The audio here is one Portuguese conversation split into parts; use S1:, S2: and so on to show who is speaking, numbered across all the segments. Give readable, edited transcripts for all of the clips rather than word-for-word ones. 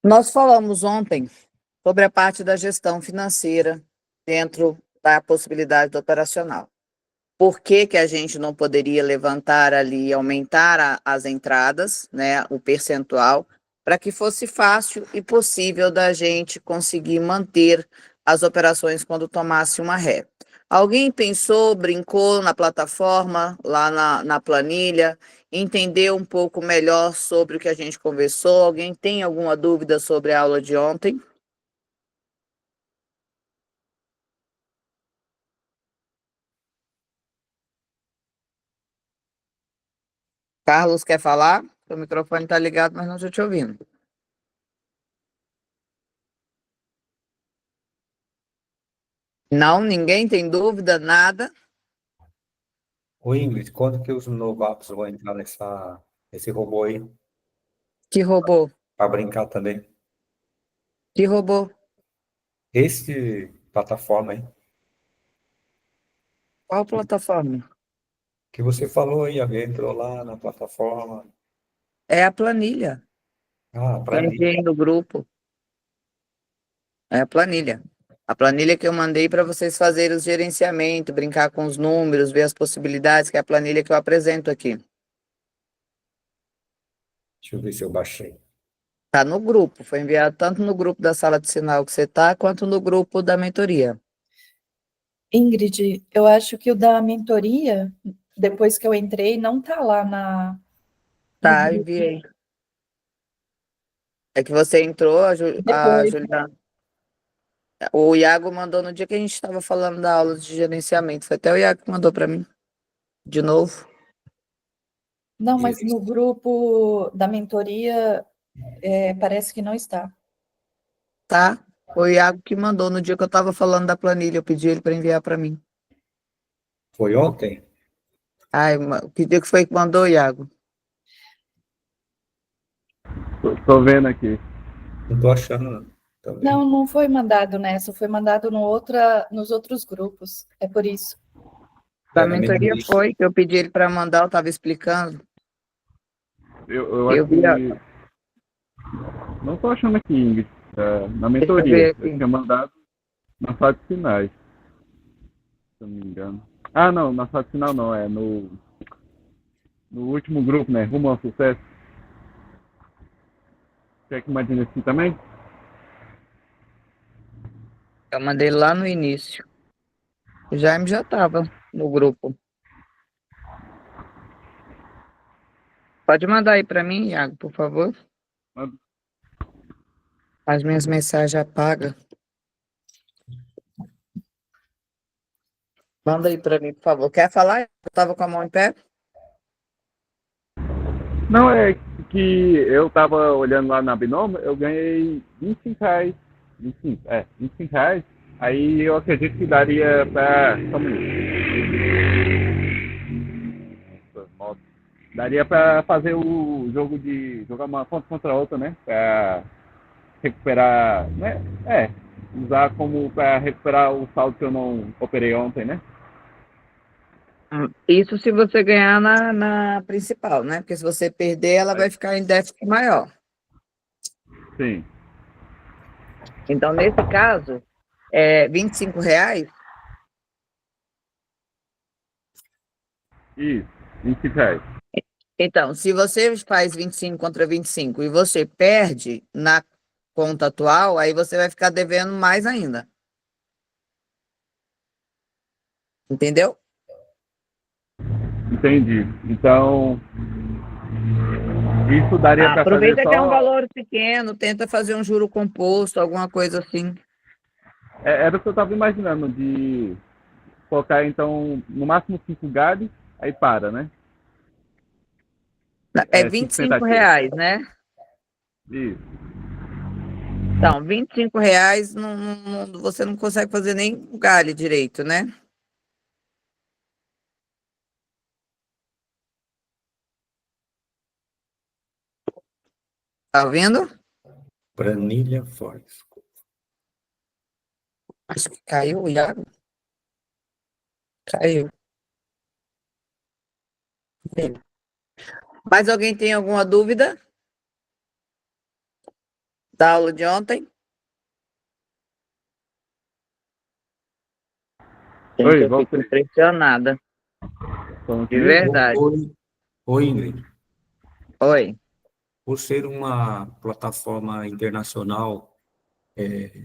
S1: Nós falamos ontem sobre a parte da gestão financeira dentro da possibilidade do operacional. Por que que a gente não poderia levantar ali e aumentar as entradas, né, o percentual, para que fosse fácil e possível da gente conseguir manter as operações quando tomasse uma ré. Alguém pensou, brincou na plataforma, lá na planilha, entendeu um pouco melhor sobre o que a gente conversou? Alguém tem alguma dúvida sobre a aula de ontem? Carlos quer falar? O microfone está ligado, mas não estou te ouvindo. Não, ninguém tem dúvida, nada.
S2: Ô Ingrid, quando que os novatos vão entrar nesse robô aí
S1: Que robô?
S2: para brincar também?
S1: Que robô?
S2: Esse plataforma aí
S1: Qual plataforma?
S2: que você falou aí, alguém entrou lá na plataforma.
S1: É a planilha.
S2: Ah,
S1: Eu
S2: para mim.
S1: enviei no grupo. É a planilha. A planilha que eu mandei para vocês fazerem o gerenciamento, brincar com os números, ver as possibilidades, que é a planilha que eu apresento aqui.
S2: Deixa eu ver se eu baixei.
S1: Está no grupo. Foi enviado tanto no grupo da sala de sinal que você está, quanto no grupo da mentoria.
S3: Ingrid, eu acho que o da mentoria, depois que eu entrei, não está lá no
S1: Tá,
S3: grupo.
S1: enviei. É que você entrou, a
S3: Depois.
S1: Juliana. O Iago mandou no dia que a gente estava falando da aula de gerenciamento. Foi até o Iago que mandou para mim, de novo.
S3: Não, mas no grupo da mentoria, parece que não está.
S1: Tá? Foi o Iago que mandou no dia que eu estava falando da planilha. Eu pedi ele para enviar para mim.
S2: Foi ontem?
S1: Ai, que dia que foi que mandou, Iago?
S4: Tô vendo aqui.
S2: Não tô achando não, também.
S3: Não foi mandado nessa, foi mandado nos outros grupos. É por isso.
S1: Da
S2: É na
S1: mentoria
S2: mentoria.
S1: foi, que eu pedi ele para mandar, eu estava explicando.
S4: Eu acho
S1: Eu vi,
S4: que. Não tô achando aqui, Ingrid. Na
S1: deixa eu ver
S4: mentoria. Eu
S1: aqui.
S4: tinha mandado na fase de sinais, se eu não me engano. Ah, não, na fase final não, é no último grupo, né? Rumo ao sucesso. Quer que imagine assim também?
S1: Eu mandei lá no início. O Jaime já estava no grupo. Pode mandar aí para mim, Iago, por favor.
S4: Manda.
S1: As minhas mensagens apaga. Manda aí para mim, por favor. Quer falar? Eu estava com a mão em pé.
S4: Não, é que eu tava olhando lá na Binômio, eu ganhei R$ 25. 25, R$ 25. Aí eu acredito que daria pra. Só um minuto. Moto. Daria pra fazer o jogo de. Jogar uma conta contra a outra, né? Pra recuperar. Né? Usar como pra recuperar o saldo que eu não operei ontem, né?
S1: Isso se você ganhar na principal, né? Porque se você perder, ela vai ficar em déficit maior.
S4: Sim.
S1: Então, nesse caso, é R$ 25.
S4: Isso. R$ 25.
S1: Então, se você faz 25 contra 25 e você perde na conta atual, aí você vai ficar devendo mais ainda. Entendeu?
S4: Entendi. Então, isso daria pra fazer
S1: Aproveita que é um
S4: só.
S1: valor pequeno, tenta fazer um juro composto, alguma coisa assim.
S4: Era o que eu tava imaginando, de colocar então no máximo 5 galhos, aí para, né?
S1: É
S4: 5 tentativas.
S1: R$ 25, né?
S4: Isso.
S1: Então, R$ 25 você não consegue fazer nem o galho direito, né? Tá vendo?
S2: Planilha Forex.
S1: Acho que caiu, Iago. Caiu. Mais alguém tem alguma dúvida? Da aula de ontem? Gente,
S4: Oi,
S1: eu fico
S4: voltei.
S1: impressionada,
S4: Falando
S1: de
S4: comigo?
S1: verdade.
S2: Oi, Ingrid.
S1: Oi.
S2: Por ser uma plataforma internacional,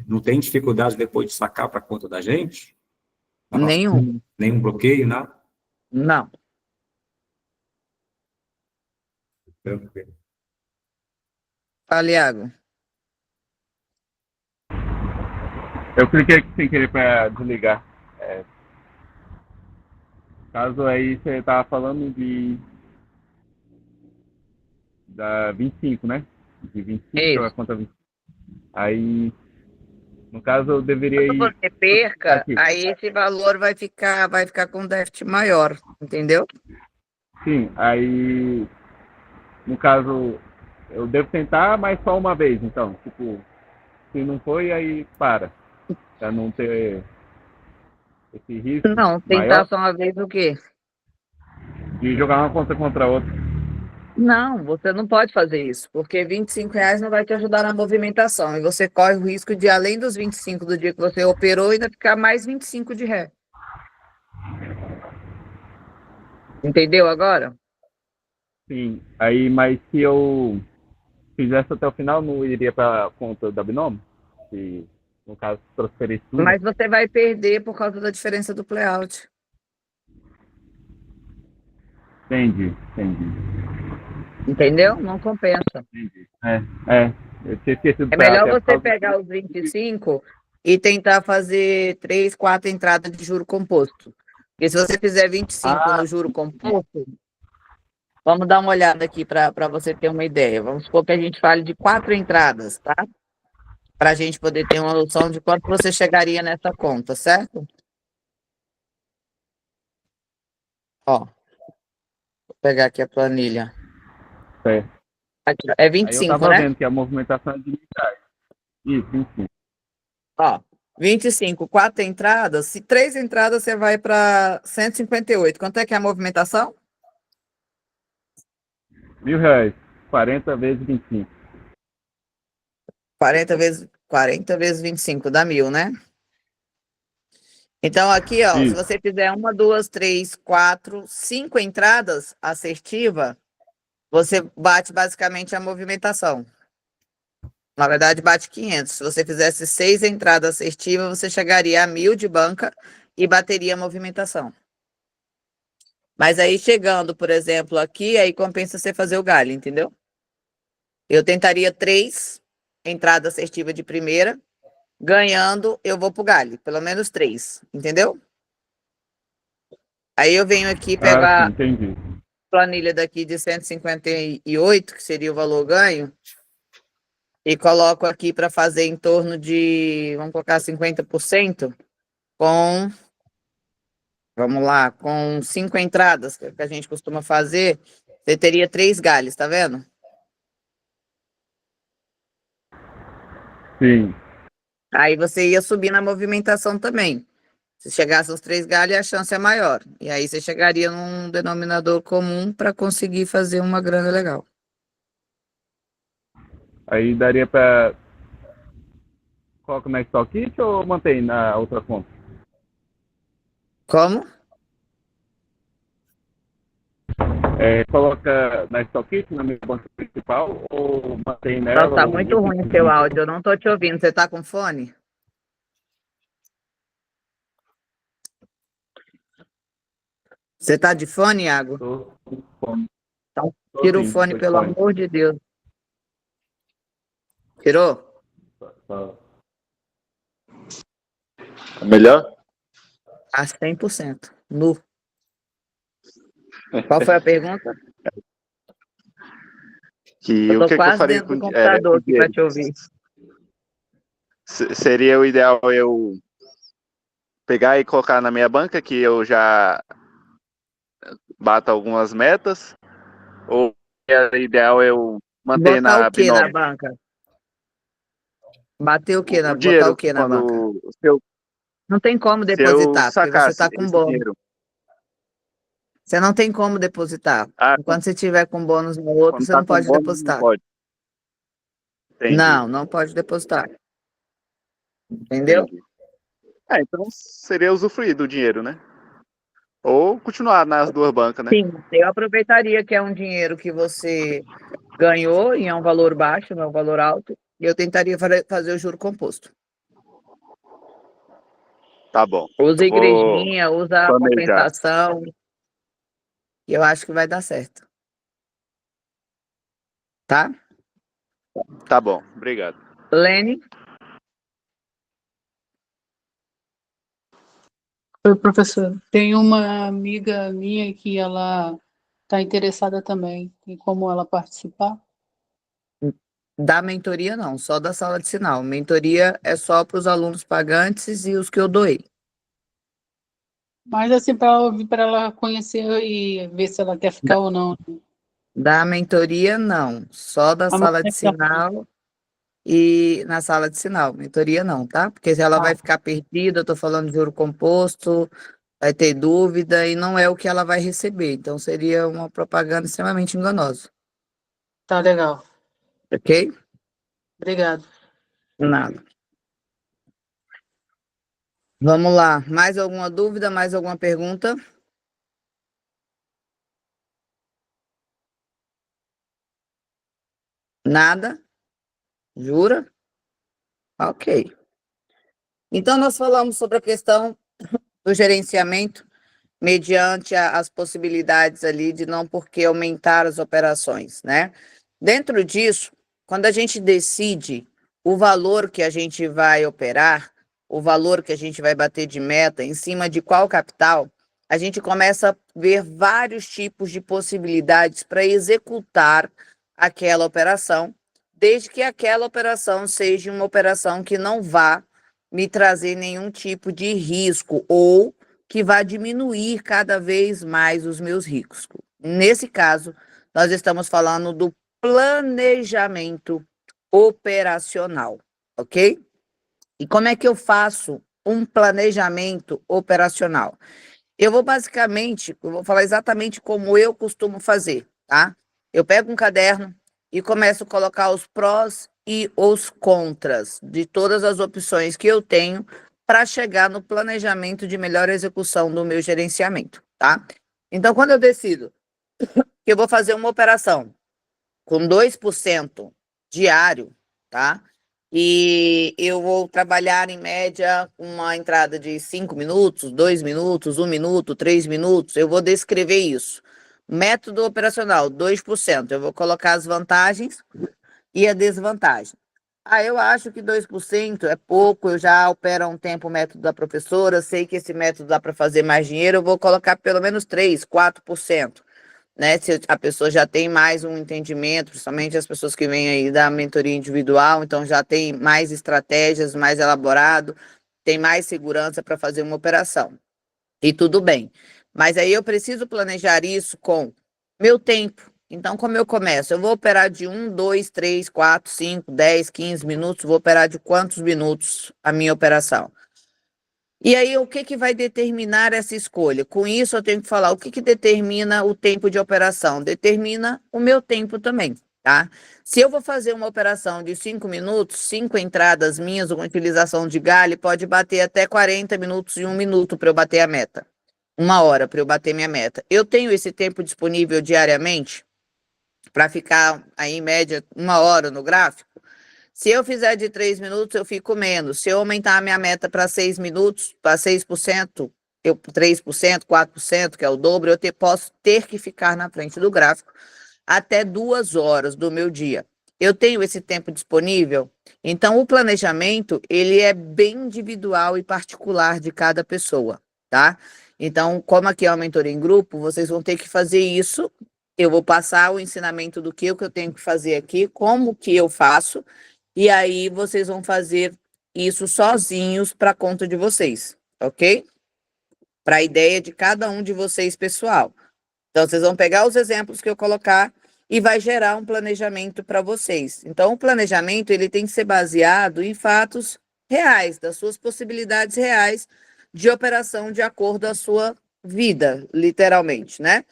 S2: não tem dificuldade depois de sacar para a conta da gente?
S1: Nenhum.
S2: Nenhum bloqueio, nada?
S1: Não.
S2: Tranquilo.
S1: Fala, Iago.
S4: Eu cliquei aqui sem querer para desligar. Caso aí você tava falando da 25, né? De 25, que é a
S1: Isso.
S4: conta 25. Aí, no caso, eu deveria
S1: Quando
S4: ir
S1: você perca,
S4: aqui.
S1: aí esse valor vai ficar com déficit maior, entendeu?
S4: Sim, aí, no caso, eu devo tentar, mas só uma vez, então. Tipo, se não foi, aí para. Pra não ter esse risco
S1: Não, tentar
S4: maior
S1: só uma vez o quê?
S4: de jogar uma conta contra outra.
S1: Não, você não pode fazer isso, porque R$ 25 não vai te ajudar na movimentação. E você corre o risco de, além dos 25 do dia que você operou, ainda ficar mais 25 de ré. Entendeu agora?
S4: Sim, aí, mas se eu fizesse até o final, não iria para a conta da Binomo? Se, no caso, transferir tudo?
S1: Mas você vai perder por causa da diferença do playout.
S4: Entendi.
S1: Entendeu? Não compensa.
S4: Eu tinha esquecido
S1: É melhor
S4: até por
S1: você
S4: causa
S1: pegar os 25 e tentar fazer 3, 4 entradas de juro composto. Porque se você fizer 25
S4: Ah,
S1: no juro composto, vamos dar uma olhada aqui para você ter uma ideia. Vamos supor que a gente fale de 4 entradas, tá? Para a gente poder ter uma noção de quanto você chegaria nessa conta, certo? Ó, vou pegar aqui a planilha.
S4: certo.
S1: É
S4: Aí eu
S1: 25,
S4: tava
S1: né?
S4: vendo que a movimentação é de R$ 1.000. Isso, enfim.
S1: Ó, 25, 4 entradas. Se 3 entradas, você vai para 158. Quanto é que é a movimentação?
S4: R$ 1.000. 40 vezes 25.
S1: 40 vezes 25 dá 1.000, né? Então, aqui, ó, se
S4: Isso.
S1: você fizer 1, 2, 3, 4, 5 entradas assertiva, você bate basicamente a movimentação. Na verdade, bate 500. Se você fizesse 6 entradas assertivas, você chegaria a 1.000 de banca e bateria a movimentação. Mas aí, chegando, por exemplo, aqui, aí compensa você fazer o galho, entendeu? Eu tentaria 3 entradas assertivas de primeira. Ganhando, eu vou pro galho, pelo menos 3, entendeu? Aí eu venho aqui
S4: Ah, sim,
S1: pegar a
S4: entendi.
S1: planilha daqui de 158, que seria o valor ganho, e coloco aqui para fazer em torno de, vamos colocar 50%, com, vamos lá, com 5 entradas, que a gente costuma fazer, você teria 3 galhos, tá vendo?
S4: Sim.
S1: Aí você ia subir na movimentação também. Se chegasse aos 3 galhos, a chance é maior. E aí você chegaria num denominador comum para conseguir fazer uma grana legal.
S4: Aí daria pra... Coloca na Stockit ou mantém na outra conta?
S1: Como?
S4: Coloca na Stockit, na minha conta principal, ou mantém
S1: Nossa,
S4: nela
S1: tá
S4: o
S1: muito ruim o seu áudio, eu não tô te ouvindo. Você tá com fone? Você tá de fone, Iago?
S4: Tô com fome.
S1: Então,
S4: Tô
S1: tira o
S4: sim,
S1: fone,
S4: tô de
S1: pelo
S4: fone.
S1: amor de Deus. Tirou?
S4: Tá.
S5: Melhor?
S1: A 100%. Nu. Qual foi a pergunta? Eu
S5: Que o
S1: tô
S5: que que eu
S1: quase
S5: faria
S1: dentro
S5: com
S1: do
S5: com
S1: computador
S5: o
S1: aqui para
S5: dinheiro?
S1: te ouvir.
S5: Seria o ideal eu pegar e colocar na minha banca, que eu já bato algumas metas, ou é ideal eu manter
S1: Botar o
S5: na
S1: que na
S5: Binomo?
S1: banca? Bater o que
S5: O
S1: botar o
S5: dinheiro,
S1: que na banca?
S5: quando
S1: Não tem como
S5: se eu
S1: depositar, porque você
S5: sacasse
S1: tá com
S5: esse
S1: bônus.
S5: dinheiro,
S1: Você não tem como depositar.
S5: ah,
S1: Enquanto você tiver com bônus no outro,
S5: quando
S1: você
S5: tá
S1: não
S5: com
S1: pode
S5: bônus não
S1: depositar.
S5: pode. Entendi,
S1: Não pode depositar. Entendeu?
S5: entendi. Então seria usufruir do dinheiro, né? Ou continuar nas duas bancas, né?
S1: Sim, eu aproveitaria que é um dinheiro que você ganhou e é um valor baixo, não é um valor alto, e eu tentaria fazer o juro composto.
S5: Tá bom.
S1: Usa a
S5: Eu vou
S1: igrejinha, usa a
S5: planejar.
S1: compensação, e eu acho que vai dar certo. Tá?
S5: Tá bom, obrigado.
S1: Lene,
S6: Oi, professor. Tem uma amiga minha que ela está interessada também. Tem como ela participar?
S1: da mentoria não, só da sala de sinal. Mentoria é só para os alunos pagantes e os que eu doei.
S6: Mas assim, para ouvir, para ela conhecer e ver se ela quer ficar ou não.
S1: Da mentoria, não. Só da
S6: A
S1: sala de
S6: manutenção.
S1: sinal e na sala de sinal. Mentoria não, tá? Porque se ela
S6: Ah,
S1: vai ficar perdida, eu tô falando de juro composto, vai ter dúvida e não é o que ela vai receber. Então seria uma propaganda extremamente enganosa,
S6: tá legal.
S1: ok?
S6: Obrigado.
S1: Nada. Vamos lá. Mais alguma dúvida? Mais alguma pergunta? Nada? Jura? Ok. Então, nós falamos sobre a questão do gerenciamento mediante as possibilidades ali de não por que aumentar as operações, né? Dentro disso, quando a gente decide o valor que a gente vai operar, o valor que a gente vai bater de meta, em cima de qual capital, a gente começa a ver vários tipos de possibilidades para executar aquela operação, desde que aquela operação seja uma operação que não vá me trazer nenhum tipo de risco ou que vá diminuir cada vez mais os meus riscos. Nesse caso, nós estamos falando do planejamento operacional, ok? E como é que eu faço um planejamento operacional? Eu vou falar exatamente como eu costumo fazer, tá? Eu pego um caderno e começo a colocar os prós e os contras de todas as opções que eu tenho para chegar no planejamento de melhor execução do meu gerenciamento, tá? Então, quando eu decido que eu vou fazer uma operação com 2% diário, tá? E eu vou trabalhar em média uma entrada de 5 minutos, 2 minutos, 1 minuto, 3 minutos. Eu vou descrever isso. Método operacional, 2%. Eu vou colocar as vantagens e a desvantagem. Eu acho que 2% é pouco, eu já opero há um tempo o método da professora, sei que esse método dá para fazer mais dinheiro, eu vou colocar pelo menos 3, 4%. Né? Se a pessoa já tem mais um entendimento, principalmente as pessoas que vêm aí da mentoria individual, então já tem mais estratégias, mais elaborado, tem mais segurança para fazer uma operação. E tudo bem. Mas aí eu preciso planejar isso com meu tempo. Então, como eu começo? Eu vou operar de 1, 2, 3, 4, 5, 10, 15 minutos, vou operar de quantos minutos a minha operação? E aí, o que que vai determinar essa escolha? Com isso, eu tenho que falar o que que determina o tempo de operação. Determina o meu tempo também, tá? Se eu vou fazer uma operação de 5 minutos, 5 entradas minhas, uma utilização de galho, pode bater até 40 minutos e 1 minuto para eu bater a meta. 1 hora para eu bater minha meta. Eu tenho esse tempo disponível diariamente para ficar aí, em média, 1 hora no gráfico? Se eu fizer de 3 minutos, eu fico menos. Se eu aumentar a minha meta para 6 minutos, para 6%, 3%, 4%, que é o dobro, posso ter que ficar na frente do gráfico até 2 horas do meu dia. Eu tenho esse tempo disponível? Então, o planejamento, ele é bem individual e particular de cada pessoa, tá? Então, como aqui é uma mentoria em grupo, vocês vão ter que fazer isso. Eu vou passar o ensinamento do que eu tenho que fazer aqui, como que eu faço, e aí vocês vão fazer isso sozinhos para conta de vocês, ok? Para a ideia de cada um de vocês, pessoal. Então, vocês vão pegar os exemplos que eu colocar e vai gerar um planejamento para vocês. Então, o planejamento ele tem que ser baseado em fatos reais, das suas possibilidades reais de operação de acordo com a sua vida, literalmente, né?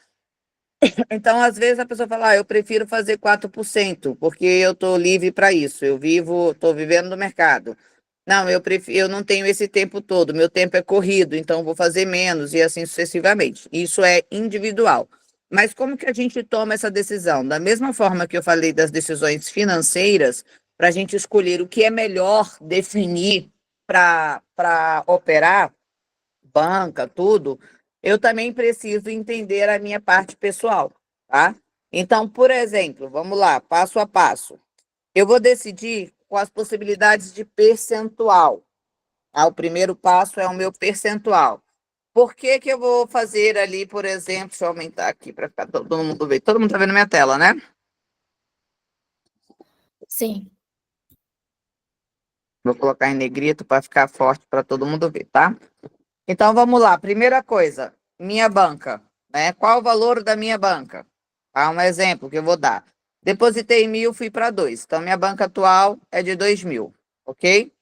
S1: Então, às vezes, a pessoa fala, eu prefiro fazer 4%, porque eu estou livre para isso, estou vivendo no mercado. Não, eu não tenho esse tempo todo, meu tempo é corrido, então vou fazer menos e assim sucessivamente. Isso é individual. Mas como que a gente toma essa decisão? Da mesma forma que eu falei das decisões financeiras, para a gente escolher o que é melhor definir para operar, banca, tudo, eu também preciso entender a minha parte pessoal, tá? Então, por exemplo, vamos lá, passo a passo. Eu vou decidir com as possibilidades de percentual. Tá? O primeiro passo é o meu percentual. Por que que eu vou fazer ali, por exemplo, deixa eu aumentar aqui para ficar todo mundo ver. Todo mundo está vendo minha tela, né?
S3: Sim.
S1: Vou colocar em negrito para ficar forte para todo mundo ver, tá? Então vamos lá. Primeira coisa, minha banca, né? Qual o valor da minha banca? Tá? Um exemplo que eu vou dar. Depositei 1.000, fui para 2. Então minha banca atual é de 2.000, ok?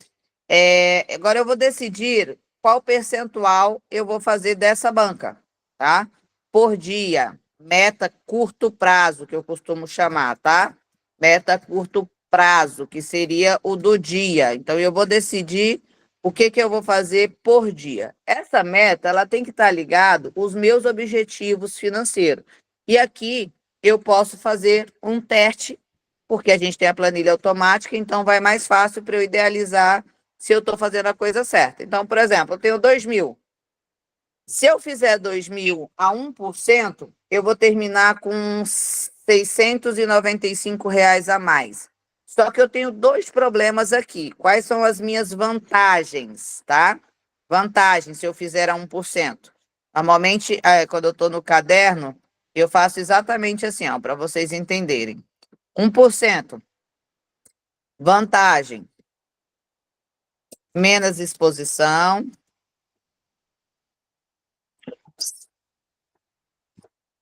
S1: Agora eu vou decidir qual percentual eu vou fazer dessa banca, tá? Por dia, meta curto prazo, que eu costumo chamar, tá? Meta curto prazo, que seria o do dia. Então, eu vou decidir o que que eu vou fazer por dia. Essa meta, ela tem que estar ligado aos meus objetivos financeiros. E aqui, eu posso fazer um teste, porque a gente tem a planilha automática, então vai mais fácil para eu idealizar se eu estou fazendo a coisa certa. Então, por exemplo, eu tenho 2.000. Se eu fizer 2.000 a 1%, eu vou terminar com R$ 695 a mais. Só que eu tenho dois problemas aqui. Quais são as minhas vantagens, tá? Vantagens se eu fizer a 1%. Normalmente, quando eu estou no caderno, eu faço exatamente assim, ó, para vocês entenderem. 1%. Vantagem. Menos exposição.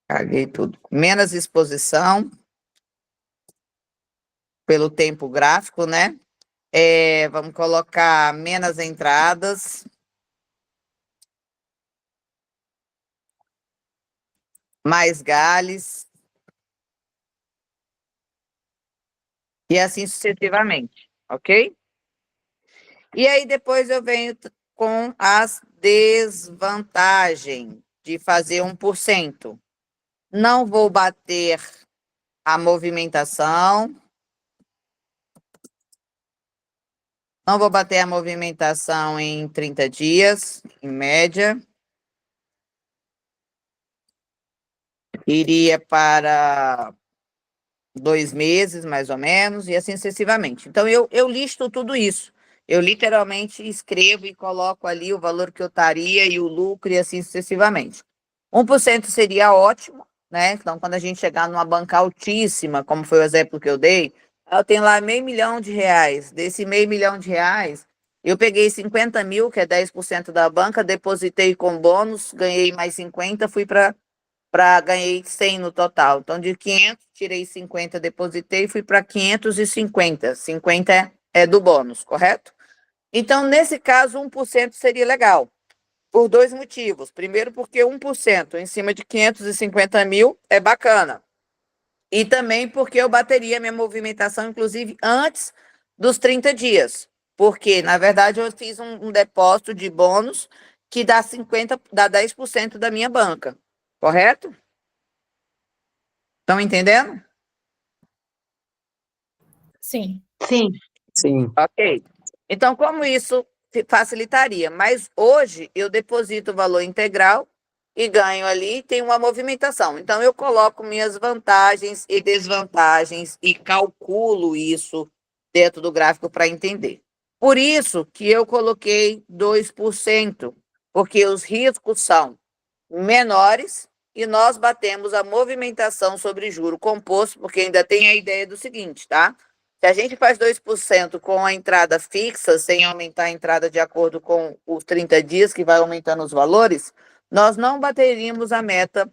S1: Caguei tudo. Menos exposição pelo tempo gráfico, né? Vamos colocar menos entradas. Mais gales. E assim sucessivamente, ok? E aí depois eu venho com as desvantagens de fazer 1%. Não vou bater a movimentação. Não vou bater a movimentação em 30 dias, em média. Iria para 2 meses, mais ou menos, e assim sucessivamente. Então, eu listo tudo isso. Eu literalmente escrevo e coloco ali o valor que eu estaria e o lucro e assim sucessivamente. 1% seria ótimo, né? Então, quando a gente chegar numa banca altíssima, como foi o exemplo que eu dei, eu tenho lá R$500 mil. Desse R$500 mil, eu peguei 50 mil, que é 10% da banca, depositei com bônus, ganhei mais 50, fui para ganhei 100 no total. Então, de 500, tirei 50, depositei, fui para 550. 50 é do bônus, correto? Então, nesse caso, 1% seria legal, por dois motivos. Primeiro, porque 1% em cima de 550 mil é bacana. E também porque eu bateria minha movimentação, inclusive, antes dos 30 dias. Porque, na verdade, eu fiz um depósito de bônus que dá 10% da minha banca. Correto? Estão entendendo?
S3: Sim.
S6: Sim.
S2: Sim.
S1: Ok. Então, como isso facilitaria? Mas hoje eu deposito o valor integral e ganho ali, tem uma movimentação. Então, eu coloco minhas vantagens e desvantagens e calculo isso dentro do gráfico para entender. Por isso que eu coloquei 2%, porque os riscos são menores e nós batemos a movimentação sobre juro composto, porque ainda tem a ideia do seguinte, tá? Se a gente faz 2% com a entrada fixa, sem aumentar a entrada de acordo com os 30 dias, que vai aumentando os valores, nós não bateríamos a meta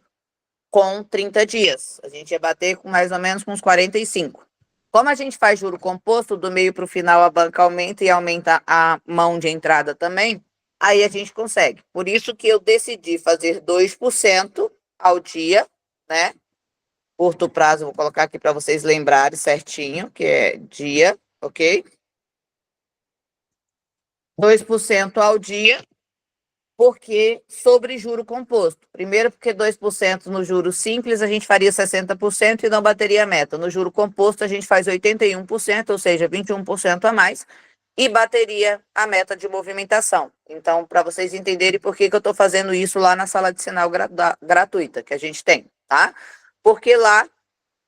S1: com 30 dias. A gente ia bater com mais ou menos com uns 45. Como a gente faz juro composto, do meio para o final a banca aumenta e aumenta a mão de entrada também, aí a gente consegue. Por isso que eu decidi fazer 2% ao dia, né? Curto prazo, vou colocar aqui para vocês lembrarem certinho, que é dia, ok? 2% ao dia, porque sobre juro composto. Primeiro, porque 2% no juro simples a gente faria 60% e não bateria a meta. No juro composto a gente faz 81%, ou seja, 21% a mais, e bateria a meta de movimentação. Então, para vocês entenderem por que eu estou fazendo isso lá na sala de sinal gratuita que a gente tem, tá? Porque lá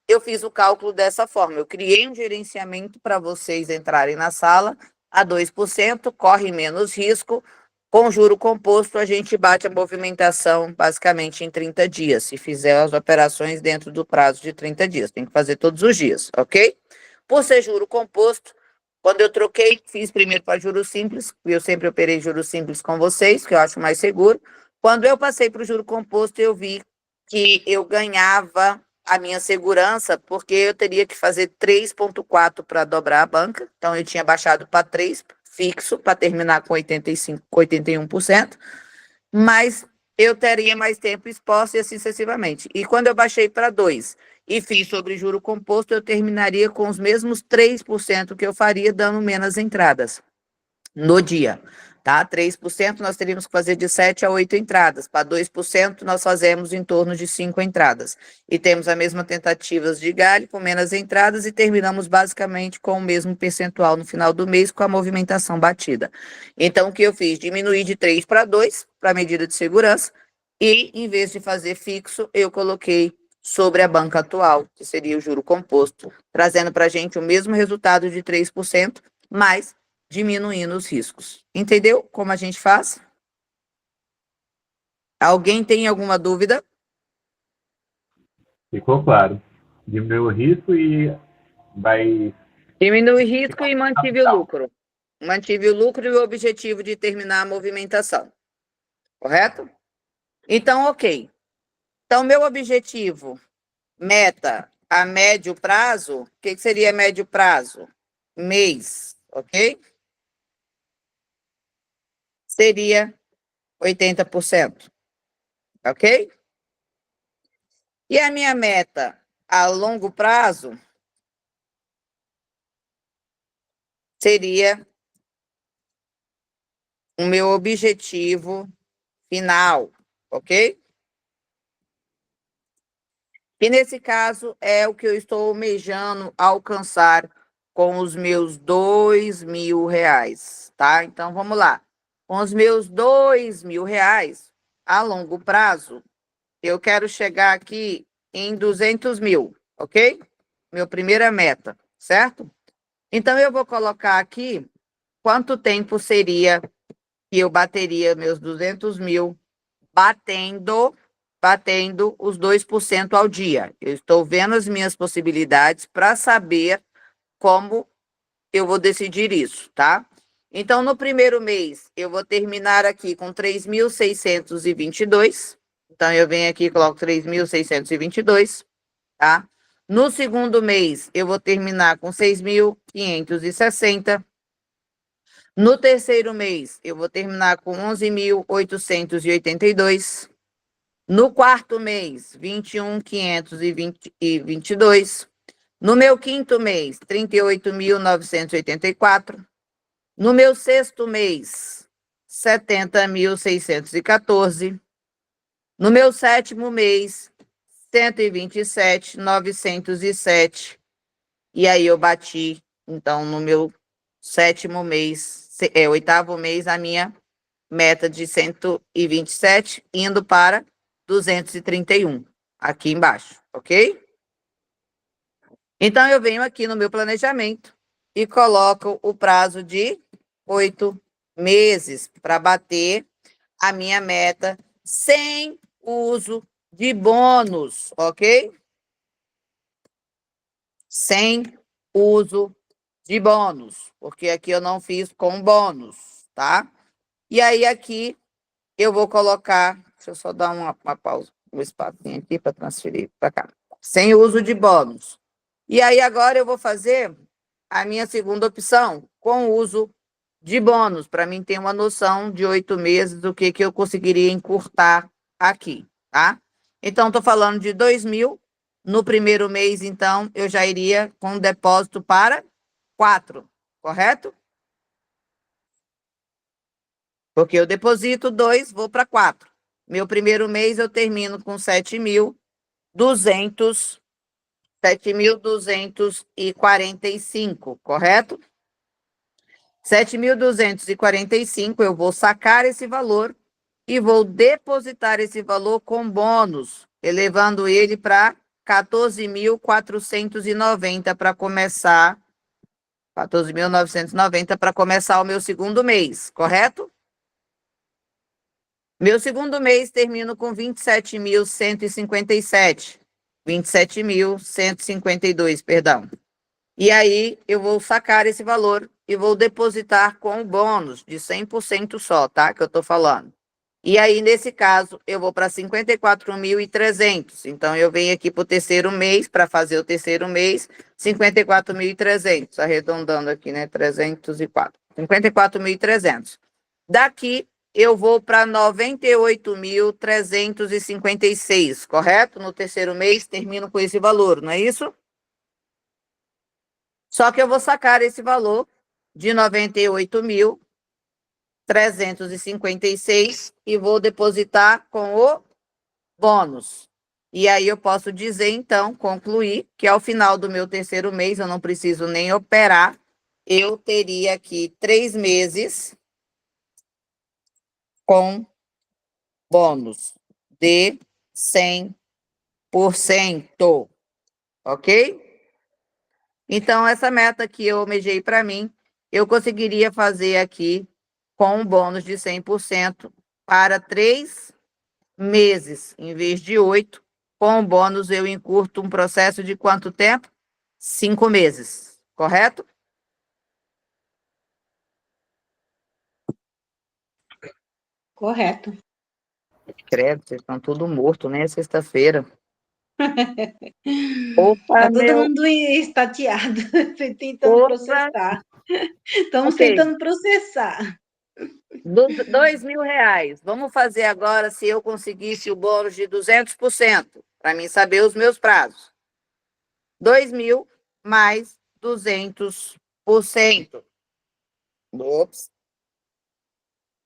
S1: eu fiz o cálculo dessa forma. Eu criei um gerenciamento para vocês entrarem na sala a 2%, corre menos risco. Com juro composto, a gente bate a movimentação basicamente em 30 dias, se fizer as operações dentro do prazo de 30 dias. Tem que fazer todos os dias, ok? Por ser juro composto, quando eu troquei, fiz primeiro para juro simples, eu sempre operei juro simples com vocês, que eu acho mais seguro. Quando eu passei para o juro composto, eu vi que eu ganhava a minha segurança, porque eu teria que fazer 3,4 para dobrar a banca. Então, eu tinha baixado para 3 fixo, para terminar com 85%, 81%, mas eu teria mais tempo exposto e assim sucessivamente. E quando eu baixei para 2 e fiz sobre juro composto, eu terminaria com os mesmos 3% que eu faria, dando menos entradas no dia, tá? 3% nós teríamos que fazer de 7 a 8 entradas. Para 2% nós fazemos em torno de 5 entradas. E temos a mesma tentativa de galho com menos entradas e terminamos basicamente com o mesmo percentual no final do mês com a movimentação batida. Então, o que eu fiz? Diminuí de 3 para 2 para medida de segurança e, em vez de fazer fixo, eu coloquei sobre a banca atual, que seria o juro composto, trazendo para a gente o mesmo resultado de 3%, mas diminuindo os riscos. Entendeu como a gente faz? Alguém tem alguma dúvida?
S4: Ficou claro. Diminuiu o risco e vai...
S1: Diminui o risco e mantive o lucro. Mantive o lucro e o objetivo de terminar a movimentação. Correto? Então, ok. Então, meu objetivo, meta a médio prazo, o que seria médio prazo? Mês, ok? Seria 80%, ok? E a minha meta a longo prazo seria o meu objetivo final, ok? E nesse caso é o que eu estou almejando alcançar com os meus R$ 2.000, tá? Então, vamos lá. Com os meus R$ 2.000, a longo prazo, eu quero chegar aqui em 200 mil, ok? Minha primeira meta, certo? Então, eu vou colocar aqui quanto tempo seria que eu bateria meus 200 mil batendo os 2% ao dia. Eu estou vendo as minhas possibilidades para saber como eu vou decidir isso, tá? Então, no primeiro mês, eu vou terminar aqui com 3.622. Então, eu venho aqui e coloco 3.622, tá? No segundo mês, eu vou terminar com 6.560. No terceiro mês, eu vou terminar com 11.882. No quarto mês, 21.522. No meu quinto mês, 38.984. No meu sexto mês, 70.614. No meu sétimo mês, 127.907. E aí eu bati, então, no meu sétimo mês, oitavo mês, a minha meta de 127, indo para 231, aqui embaixo, ok? Então, eu venho aqui no meu planejamento e coloco o prazo de 8 meses para bater a minha meta sem uso de bônus, ok? Sem uso de bônus, porque aqui eu não fiz com bônus, tá? E aí, aqui, eu vou colocar, deixa eu só dar uma pausa, um espacinho aqui para transferir para cá. Sem uso de bônus. E aí, agora eu vou fazer a minha segunda opção, com uso de bônus, para mim ter uma noção de 8 meses do que eu conseguiria encurtar aqui, tá? Então, estou falando de 2.000 no primeiro mês, então, eu já iria com um depósito para 4, correto? Porque eu deposito 2, vou para 4. Meu primeiro mês eu termino com 7.245, correto? 7.245, eu vou sacar esse valor e vou depositar esse valor com bônus, elevando ele para 14.490 para começar, 14.990 para começar o meu segundo mês, correto? Meu segundo mês termino com 27.157, 27.152, perdão. E aí eu vou sacar esse valor e vou depositar com o bônus de 100% só, tá? Que eu tô falando. E aí, nesse caso, eu vou para 54.300. Então, eu venho aqui para o terceiro mês, para fazer o terceiro mês, 54.300. Arredondando aqui, né? 304. 54.300. Daqui, eu vou para 98.356, correto? No terceiro mês, termino com esse valor, não é isso? Só que eu vou sacar esse valor de 98.356 e vou depositar com o bônus. E aí eu posso dizer, então, concluir que ao final do meu terceiro mês, eu não preciso nem operar, eu teria aqui 3 meses com bônus de 100%, ok? Então, essa meta que eu almejei para mim, eu conseguiria fazer aqui com um bônus de 100% para 3 meses, em vez de 8. Com o bônus, eu encurto um processo de quanto tempo? 5 meses, correto?
S7: Correto.
S1: Credo, vocês estão tudo morto, né? Sexta-feira. Opa,
S7: Tá todo
S1: meu.
S7: mundo estateado, tentando
S1: Opa.
S7: processar. Estamos
S1: Ok.
S7: tentando processar.
S1: R$ 2.000. Vamos fazer agora se eu conseguisse o bônus de 200%, para mim saber os meus prazos. 2.000 mais 200%. Ops.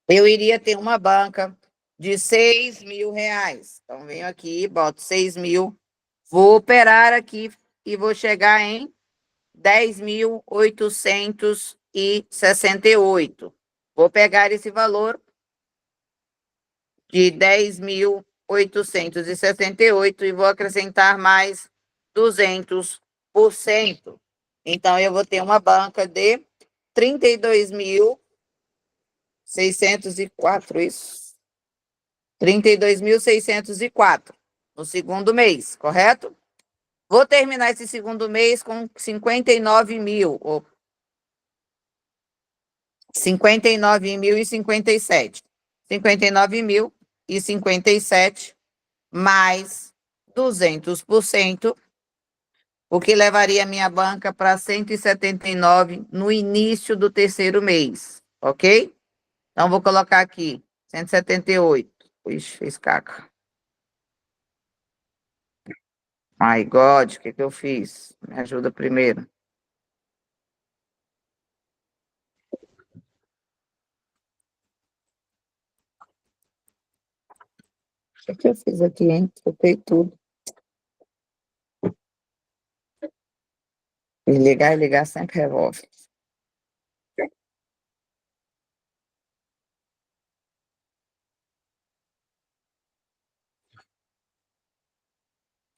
S1: Eu iria ter uma banca de R$ 6.000. Então, venho aqui, boto 6.000, vou operar aqui e vou chegar em 10.868. Vou pegar esse valor de 10.868 e vou acrescentar mais 200%. Então, eu vou ter uma banca de 32.604, isso? 32.604 no segundo mês, correto? Vou terminar esse segundo mês com 59.000, ou 59.057. 59.057 mais 200%, o que levaria a minha banca para 179 no início do terceiro mês, ok? Então, vou colocar aqui 178. Ixi, fez caca. My God, o que eu fiz? Me ajuda primeiro. O que eu fiz aqui, hein? Troquei tudo. E ligar sempre revolve.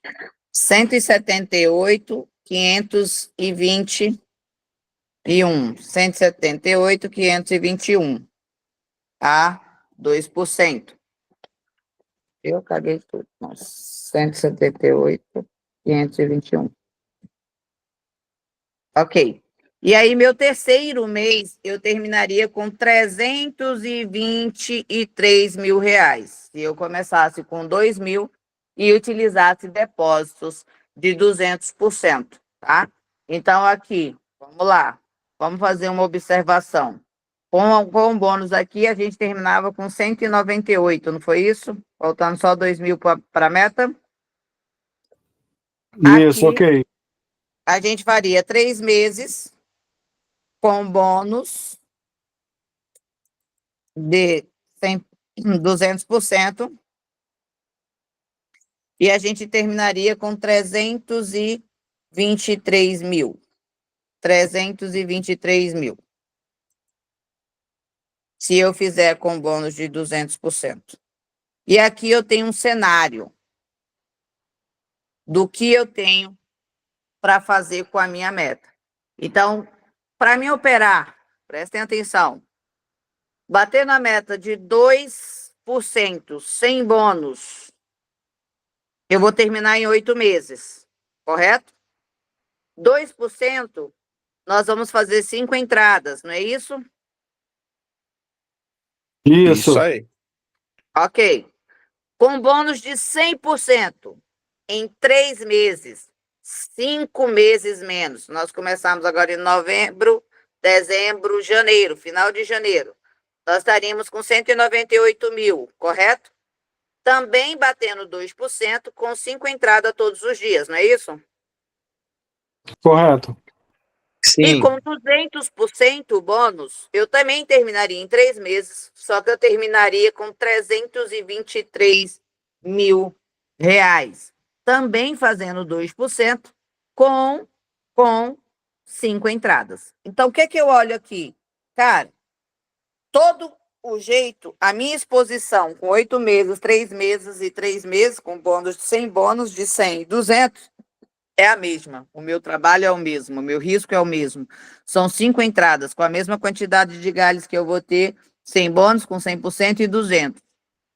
S1: R$ 178.521 a 2%. Eu caguei tudo. Nossa, 178.521. Ok. E aí, meu terceiro mês, eu terminaria com R$ 323.000. Se eu começasse com 2.000 e utilizasse depósitos de 200%, tá? Então, aqui, vamos lá. Vamos fazer uma observação. Com o bônus aqui, a gente terminava com 198, não foi isso? Faltando só 2.000 para a meta?
S8: Isso,
S1: Aqui
S8: ok.
S1: a gente faria 3 meses com bônus de 200%, e a gente terminaria com 323 mil. 323 mil. Se eu fizer com bônus de 200%. E aqui eu tenho um cenário do que eu tenho para fazer com a minha meta. Então, para mim operar, prestem atenção, bater na meta de 2% sem bônus, eu vou terminar em 8 meses, correto? 2%, nós vamos fazer 5 entradas, não é isso?
S8: Isso.
S9: aí.
S1: Ok. Com bônus de 100% em 3 meses, 5 meses menos. Nós começamos agora em novembro, dezembro, janeiro, final de janeiro. Nós estaríamos com 198 mil, correto? Também batendo 2% com 5 entradas todos os dias, não é isso?
S8: Correto.
S1: E
S9: Sim.
S1: com 200% bônus, eu também terminaria em 3 meses, só que eu terminaria com 323 mil reais. Também fazendo 2% com 5 entradas. Então, o que que eu olho aqui? Cara, todo o jeito, a minha exposição com 8 meses, 3 meses e 3 meses, com bônus de 100, bônus de 100 e 200, é a mesma. O meu trabalho é o mesmo, o meu risco é o mesmo. São 5 entradas, com a mesma quantidade de galhos que eu vou ter, sem bônus, com 100% e 200.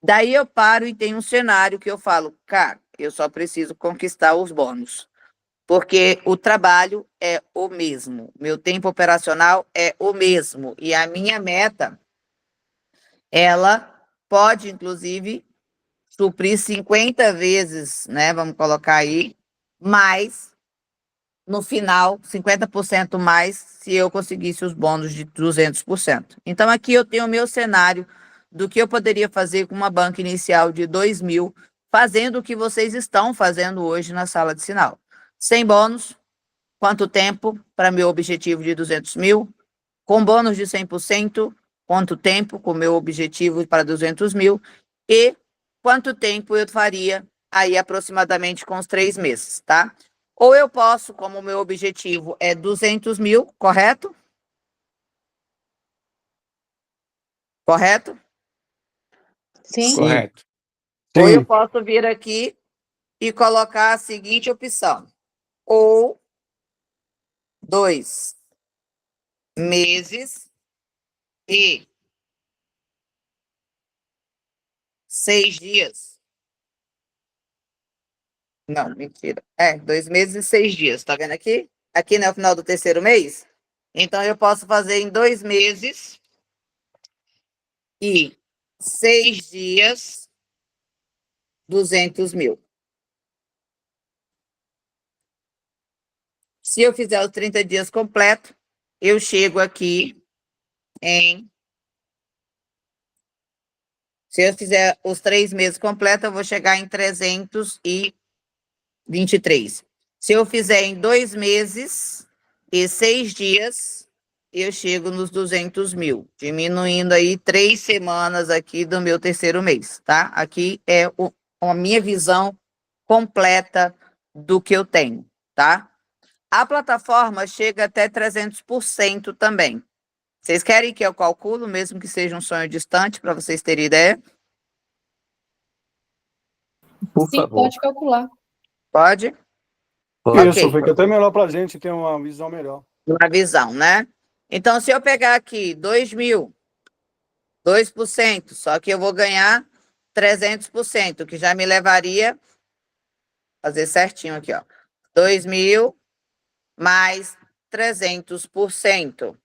S1: Daí eu paro e tenho um cenário que eu falo, cara, eu só preciso conquistar os bônus. Porque o trabalho é o mesmo, meu tempo operacional é o mesmo. E a minha meta, ela pode, inclusive, suprir 50 vezes, né? Vamos colocar aí, mais no final, 50% mais, se eu conseguisse os bônus de 200%. Então, aqui eu tenho o meu cenário do que eu poderia fazer com uma banca inicial de 2 mil, fazendo o que vocês estão fazendo hoje na sala de sinal. Sem bônus, quanto tempo para meu objetivo de 200 mil? Com bônus de 100%, quanto tempo com meu objetivo para 200 mil? E quanto tempo eu faria aí aproximadamente com os 3 meses, tá? Ou eu posso, como o meu objetivo é 200 mil, correto? Correto?
S3: Sim.
S9: Correto.
S1: Ou eu
S8: Sim.
S1: posso vir aqui e colocar a seguinte opção. Ou 2 meses e 6 dias. Não, mentira. 2 meses e 6 dias, tá vendo aqui? Aqui não é o final do terceiro mês? Então, eu posso fazer em 2 meses e 6 dias, 200 mil. Se eu fizer os 30 dias completo, eu chego aqui em... Se eu fizer os 3 meses completos, eu vou chegar em 323. Se eu fizer em 2 meses e 6 dias, eu chego nos 200 mil, diminuindo aí 3 semanas aqui do meu terceiro mês, tá? Aqui é a minha visão completa do que eu tenho, tá? A plataforma chega até 300% também. Vocês querem que eu calculo, mesmo que seja um sonho distante, para vocês terem ideia?
S9: Por
S3: Sim,
S9: favor.
S3: pode calcular.
S1: Pode?
S8: Isso,
S1: Ok.
S8: fica até melhor para a gente ter uma visão melhor.
S1: Uma visão, né? Então, se eu pegar aqui 2 mil, 2%, só que eu vou ganhar 300%, que já me levaria, fazer certinho aqui, ó, 2 mil mais 300%.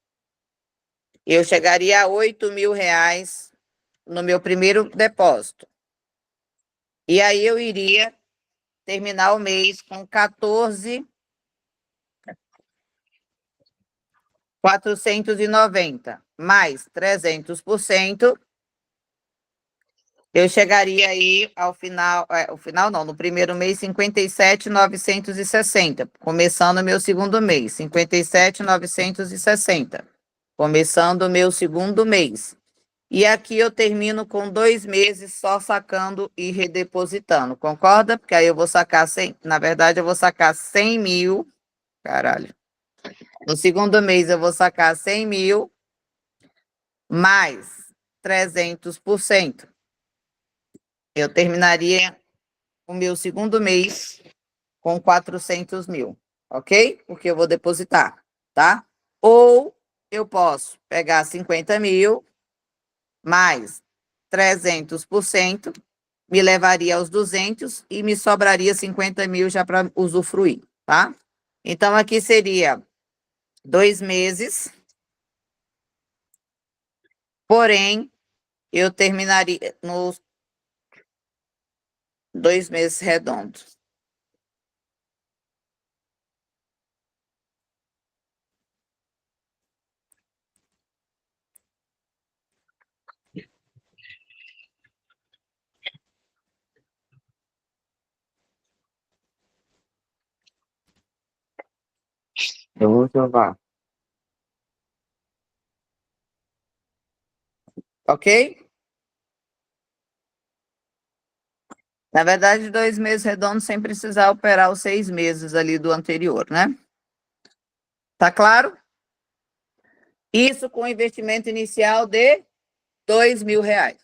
S1: Eu chegaria a 8 mil reais no meu primeiro depósito. E aí eu iria terminar o mês com 14.490 mais 300%, eu chegaria aí ao final, o final não, no primeiro mês, 57.960, começando o meu segundo mês, 57.960, começando o meu segundo mês. E aqui eu termino com 2 meses só sacando e redepositando, concorda? Porque aí eu vou sacar 100, na verdade eu vou sacar 100 mil, caralho. No segundo mês eu vou sacar 100 mil, mais 300%. Eu terminaria o meu segundo mês com 400 mil, ok? Porque eu vou depositar, tá? Ou eu posso pegar 50 mil mais 300%, me levaria aos 200 e me sobraria 50 mil já para usufruir, tá? Então, aqui seria 2 meses, porém, eu terminaria nos 2 meses redondos. Eu vou jogar. Ok? Na verdade, 2 meses redondos sem precisar operar os 6 meses ali do anterior, né? Tá claro? Isso com investimento inicial de R$ 2.000.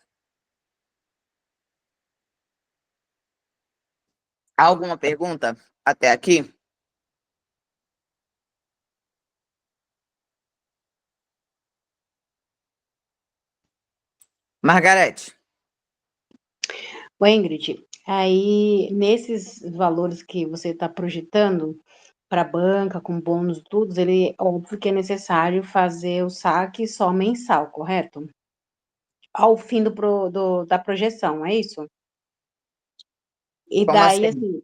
S1: Alguma pergunta até aqui? Margarete.
S7: Ô, Ingrid, aí nesses valores que você está projetando para a banca, com bônus e tudo, ele óbvio que é necessário fazer o saque só mensal, correto? Ao fim da projeção, é isso? E
S1: Como
S7: daí,
S1: assim?
S7: assim,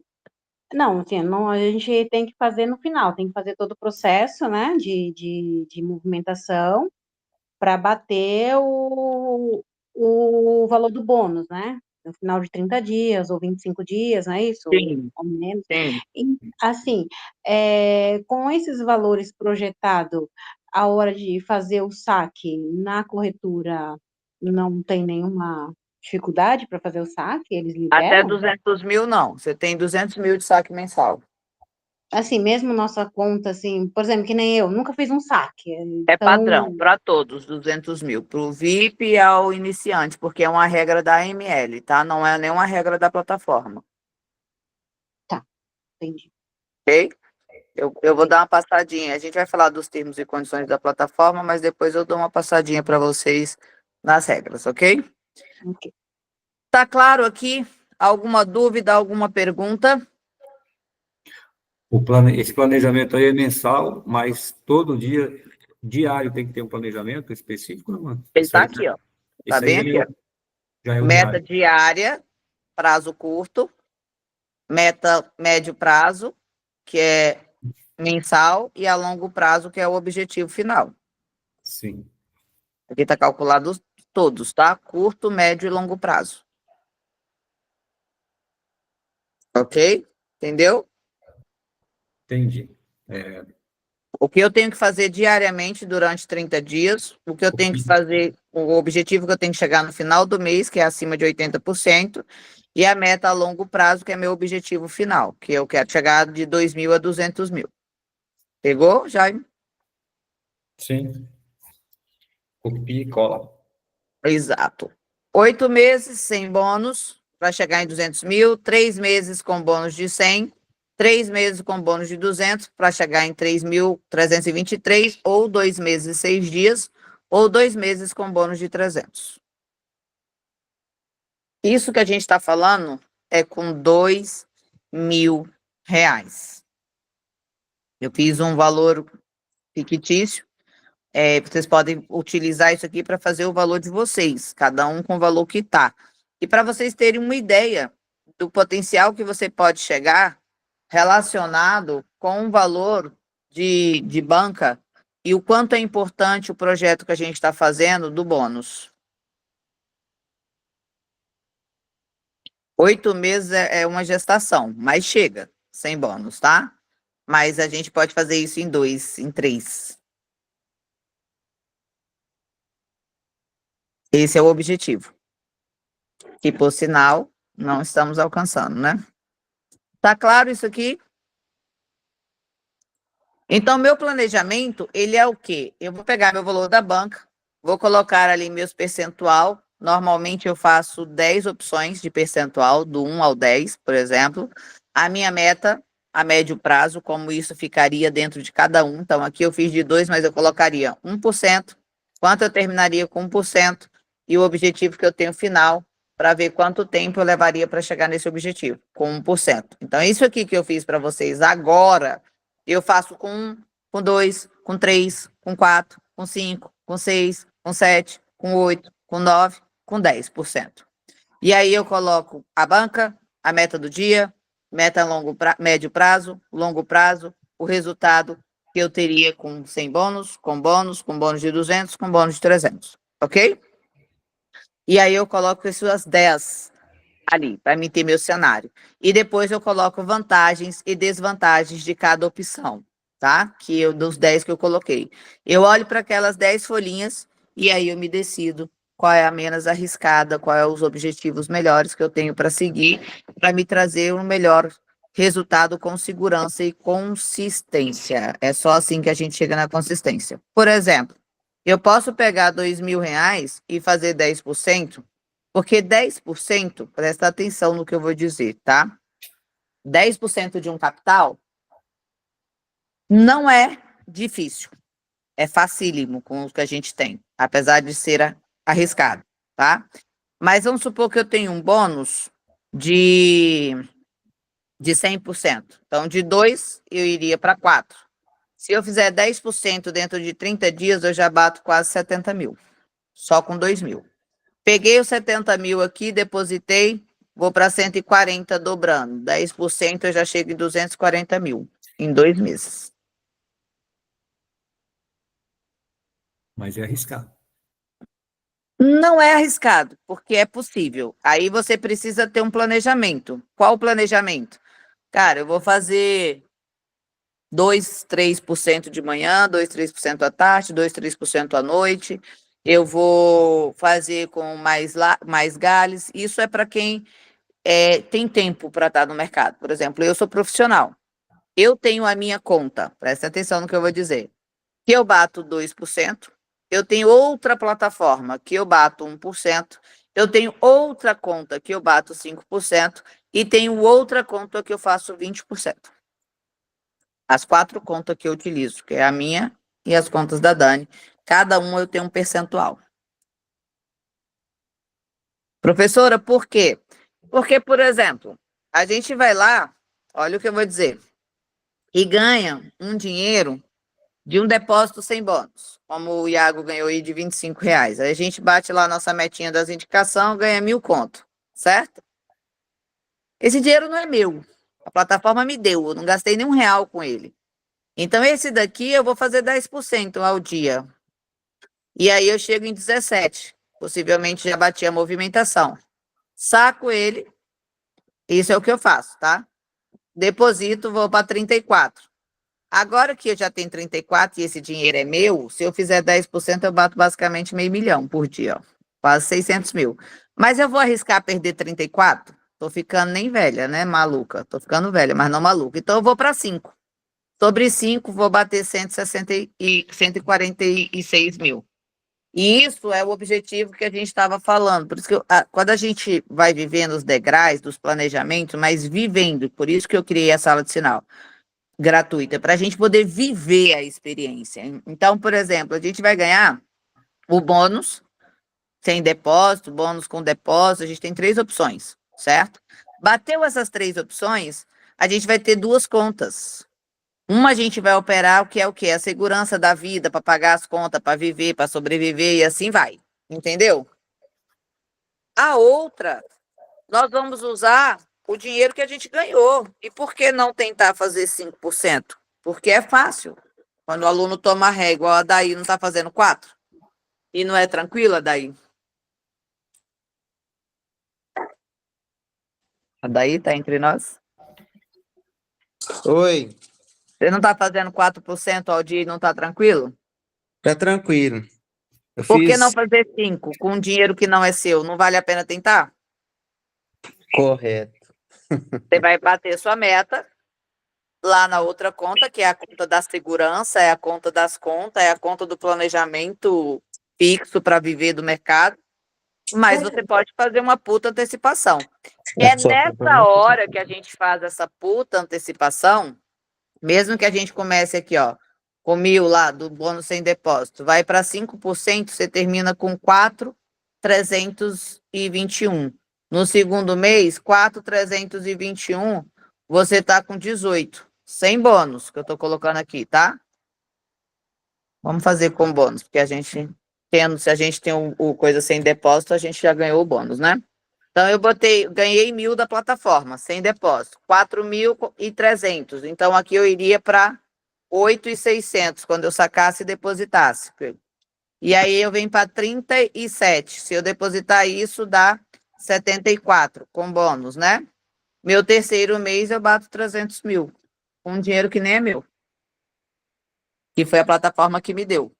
S7: não, assim, não, a gente tem que fazer no final, tem que fazer todo o processo, né, de movimentação para bater o valor do bônus, né? No final de 30 dias ou 25 dias, não é isso?
S1: Sim,
S7: Ou menos.
S1: sim.
S7: E, assim, com esses valores projetados, a hora de fazer o saque na corretora, não tem nenhuma dificuldade para fazer o saque? Eles
S1: Até
S7: liberam?
S1: 200 mil, não. Você tem 200 mil de saque mensal.
S7: Assim, mesmo nossa conta, assim, por exemplo, que nem eu, nunca fiz um saque.
S1: É padrão
S7: Então,
S1: para todos, 200 mil. Para o VIP e ao iniciante, porque é uma regra da AML, tá? Não é nenhuma regra da plataforma,
S7: tá, entendi.
S1: ok? Eu vou dar uma passadinha. A gente vai falar dos termos e condições da plataforma, mas depois eu dou uma passadinha para vocês nas regras, ok?
S7: Ok.
S1: Tá claro aqui? Alguma dúvida, alguma pergunta?
S2: Esse planejamento aí é mensal, mas todo dia, diário, tem que ter um planejamento específico, não, mano?
S1: Ele tá aqui, ó. Tá
S2: Isso
S1: bem
S2: aí
S1: aqui, ó.
S2: já é o
S1: Meta
S2: diário.
S1: diária, prazo curto, meta médio prazo, que é mensal, e a longo prazo, que é o objetivo final.
S2: Sim.
S1: Aqui está calculado todos, tá? Curto, médio e longo prazo. Ok? Entendeu?
S2: Entendi.
S1: O que eu tenho que fazer diariamente durante 30 dias, o que eu tenho que fazer, o objetivo que eu tenho que chegar no final do mês, que é acima de 80%, e a meta a longo prazo, que é meu objetivo final, que eu quero chegar de 2.000 a 200 mil. Pegou, Jaime?
S2: Sim. Copia e cola.
S1: Exato. 8 meses sem bônus para chegar em 200 mil, 3 meses com bônus de 100, 3 meses com bônus de 200 para chegar em 3.323, ou 2 meses e 6 dias, ou 2 meses com bônus de 300. Isso que a gente está falando é com R$ 2.000. Eu fiz um valor fictício. Vocês podem utilizar isso aqui para fazer o valor de vocês, cada um com o valor que está. E para vocês terem uma ideia do potencial que você pode chegar relacionado com o valor de banca e o quanto é importante o projeto que a gente está fazendo do bônus. 8 meses é uma gestação, mas chega, sem bônus, tá? Mas a gente pode fazer isso em 2, em 3. Esse é o objetivo. Que, por sinal, não estamos alcançando, né? Tá claro isso aqui? Então, meu planejamento, ele é o quê? Eu vou pegar meu valor da banca, vou colocar ali meus percentual. Normalmente eu faço 10 opções de percentual, do 1 ao 10, por exemplo. A minha meta, a médio prazo, como isso ficaria dentro de cada um. Então, aqui eu fiz de 2, mas eu colocaria 1%. Quanto eu terminaria com 1%? E o objetivo que eu tenho final, para ver quanto tempo eu levaria para chegar nesse objetivo, com 1%. Então, isso aqui que eu fiz para vocês agora, eu faço com 1, com 2, com 3, com 4, com 5, com 6, com 7, com 8, com 9, com 10%. E aí eu coloco a banca, a meta do dia, meta médio prazo, longo prazo, o resultado que eu teria com 100 bônus, com bônus de 200, com bônus de 300, ok? E aí eu coloco essas 10 ali, para mim ter meu cenário. E depois eu coloco vantagens e desvantagens de cada opção, tá? Dos 10 que eu coloquei. Eu olho para aquelas 10 folhinhas e aí eu me decido qual é a menos arriscada, qual é os objetivos melhores que eu tenho para seguir, para me trazer um melhor resultado com segurança e consistência. É só assim que a gente chega na consistência. Por exemplo, eu posso pegar R$ 2.000 e fazer 10%, porque 10%, presta atenção no que eu vou dizer, tá? 10% de um capital não é difícil. É facílimo com o que a gente tem, apesar de ser arriscado, tá? Mas vamos supor que eu tenho um bônus de 100%. Então, de 2, eu iria para 4. Se eu fizer 10% dentro de 30 dias, eu já bato quase 70 mil, só com 2 mil. Peguei os 70 mil aqui, depositei, vou para 140 dobrando. 10% eu já chego em 240 mil em 2 meses.
S2: Mas é arriscado.
S1: Não é arriscado, porque é possível. Aí você precisa ter um planejamento. Qual o planejamento? Cara, eu vou fazer 2, 3% de manhã, 2, 3% à tarde, 2, 3% à noite. Eu vou fazer com mais galhos. Isso é para quem tem tempo para estar no mercado. Por exemplo, eu sou profissional. Eu tenho a minha conta, presta atenção no que eu vou dizer, que eu bato 2%, eu tenho outra plataforma que eu bato 1%, eu tenho outra conta que eu bato 5% e tenho outra conta que eu faço 20%. As 4 contas que eu utilizo, que é a minha e as contas da Dani, cada uma eu tenho um percentual. Professora, por quê? Porque, por exemplo, a gente vai lá, olha o que eu vou dizer, e ganha um dinheiro de um depósito sem bônus, como o Iago ganhou aí de R$ 25. Aí a gente bate lá a nossa metinha das indicações, ganha 1.000 conto, certo? Esse dinheiro não é meu, a plataforma me deu, eu não gastei nem R$ 1 com ele. Então, esse daqui eu vou fazer 10% ao dia. E aí eu chego em 17, possivelmente já bati a movimentação. Saco ele, isso é o que eu faço, tá? Deposito, vou para 34. Agora que eu já tenho 34 e esse dinheiro é meu, se eu fizer 10%, eu bato basicamente R$ 500 mil por dia, ó, quase 600 mil. Mas eu vou arriscar perder 34? Tô ficando nem velha, né, maluca? Tô ficando velha, mas não maluca. Então eu vou para 5. Sobre 5, vou bater 146 mil. E isso é o objetivo que a gente estava falando. Por isso que quando a gente vai vivendo os degraus dos planejamentos, mas vivendo, por isso que eu criei a sala de sinal gratuita, para a gente poder viver a experiência. Então, por exemplo, a gente vai ganhar o bônus sem depósito, bônus com depósito, a gente tem 3 opções, certo? Bateu essas 3 opções, a gente vai ter 2 contas. Uma a gente vai operar o que é o quê? A segurança da vida, para pagar as contas, para viver, para sobreviver, e assim vai. Entendeu? A outra, nós vamos usar o dinheiro que a gente ganhou. E por que não tentar fazer 5%? Porque é fácil. Quando o aluno toma ré, igual a Daí não está fazendo 4%? E não é tranquila, Daí? Daí tá entre nós?
S9: Oi,
S1: Você não tá fazendo 4% ao dia e não tá tranquilo?
S9: tá tranquilo. Eu
S1: Por que não
S9: fiz
S1: fazer 5 com dinheiro que não é seu? Não vale a pena tentar?
S9: correto.
S1: Você vai bater sua meta lá na outra conta, que é a conta da segurança, é a conta das contas, é a conta do planejamento fixo para viver do mercado, mas você pode fazer uma puta antecipação. É nessa hora que a gente faz essa puta antecipação, mesmo que a gente comece aqui, ó, com 1.000 lá do bônus sem depósito, vai para 5%, você termina com 4.321. No segundo mês, 4.321, você tá com 18, sem bônus, que eu tô colocando aqui, tá? Vamos fazer com bônus, porque se a gente tem o coisa sem depósito, a gente já ganhou o bônus, né? Então, ganhei 1.000 da plataforma, sem depósito, 4.300. Então, aqui eu iria para 8.600, quando eu sacasse e depositasse. E aí eu venho para 37. Se eu depositar isso, dá 74, com bônus, né? Meu terceiro mês eu bato 300 mil, com dinheiro que nem é meu. Que foi a plataforma que me deu.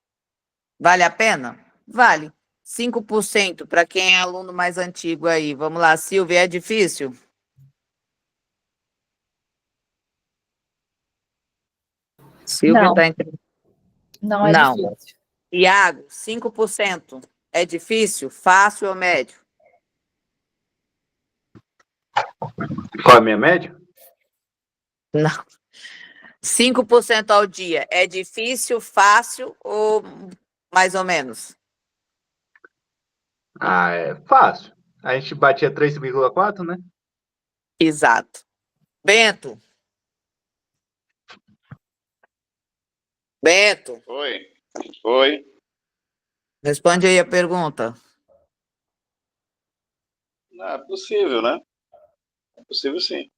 S1: Vale a pena? Vale. 5% para quem é aluno mais antigo aí. Vamos lá, Silvia, é difícil? Silvia
S3: Não,
S1: está entre...
S3: não é
S1: Não.
S3: difícil.
S1: Iago, 5%. É difícil, fácil ou médio?
S10: Qual é a minha média?
S1: Não. 5% ao dia. É difícil, fácil ou mais ou menos?
S10: Ah, é fácil. A gente batia 3,4, né?
S1: Exato. Bento. Bento,
S5: Oi. Oi.
S1: responde aí a pergunta.
S5: É possível, né? É possível sim.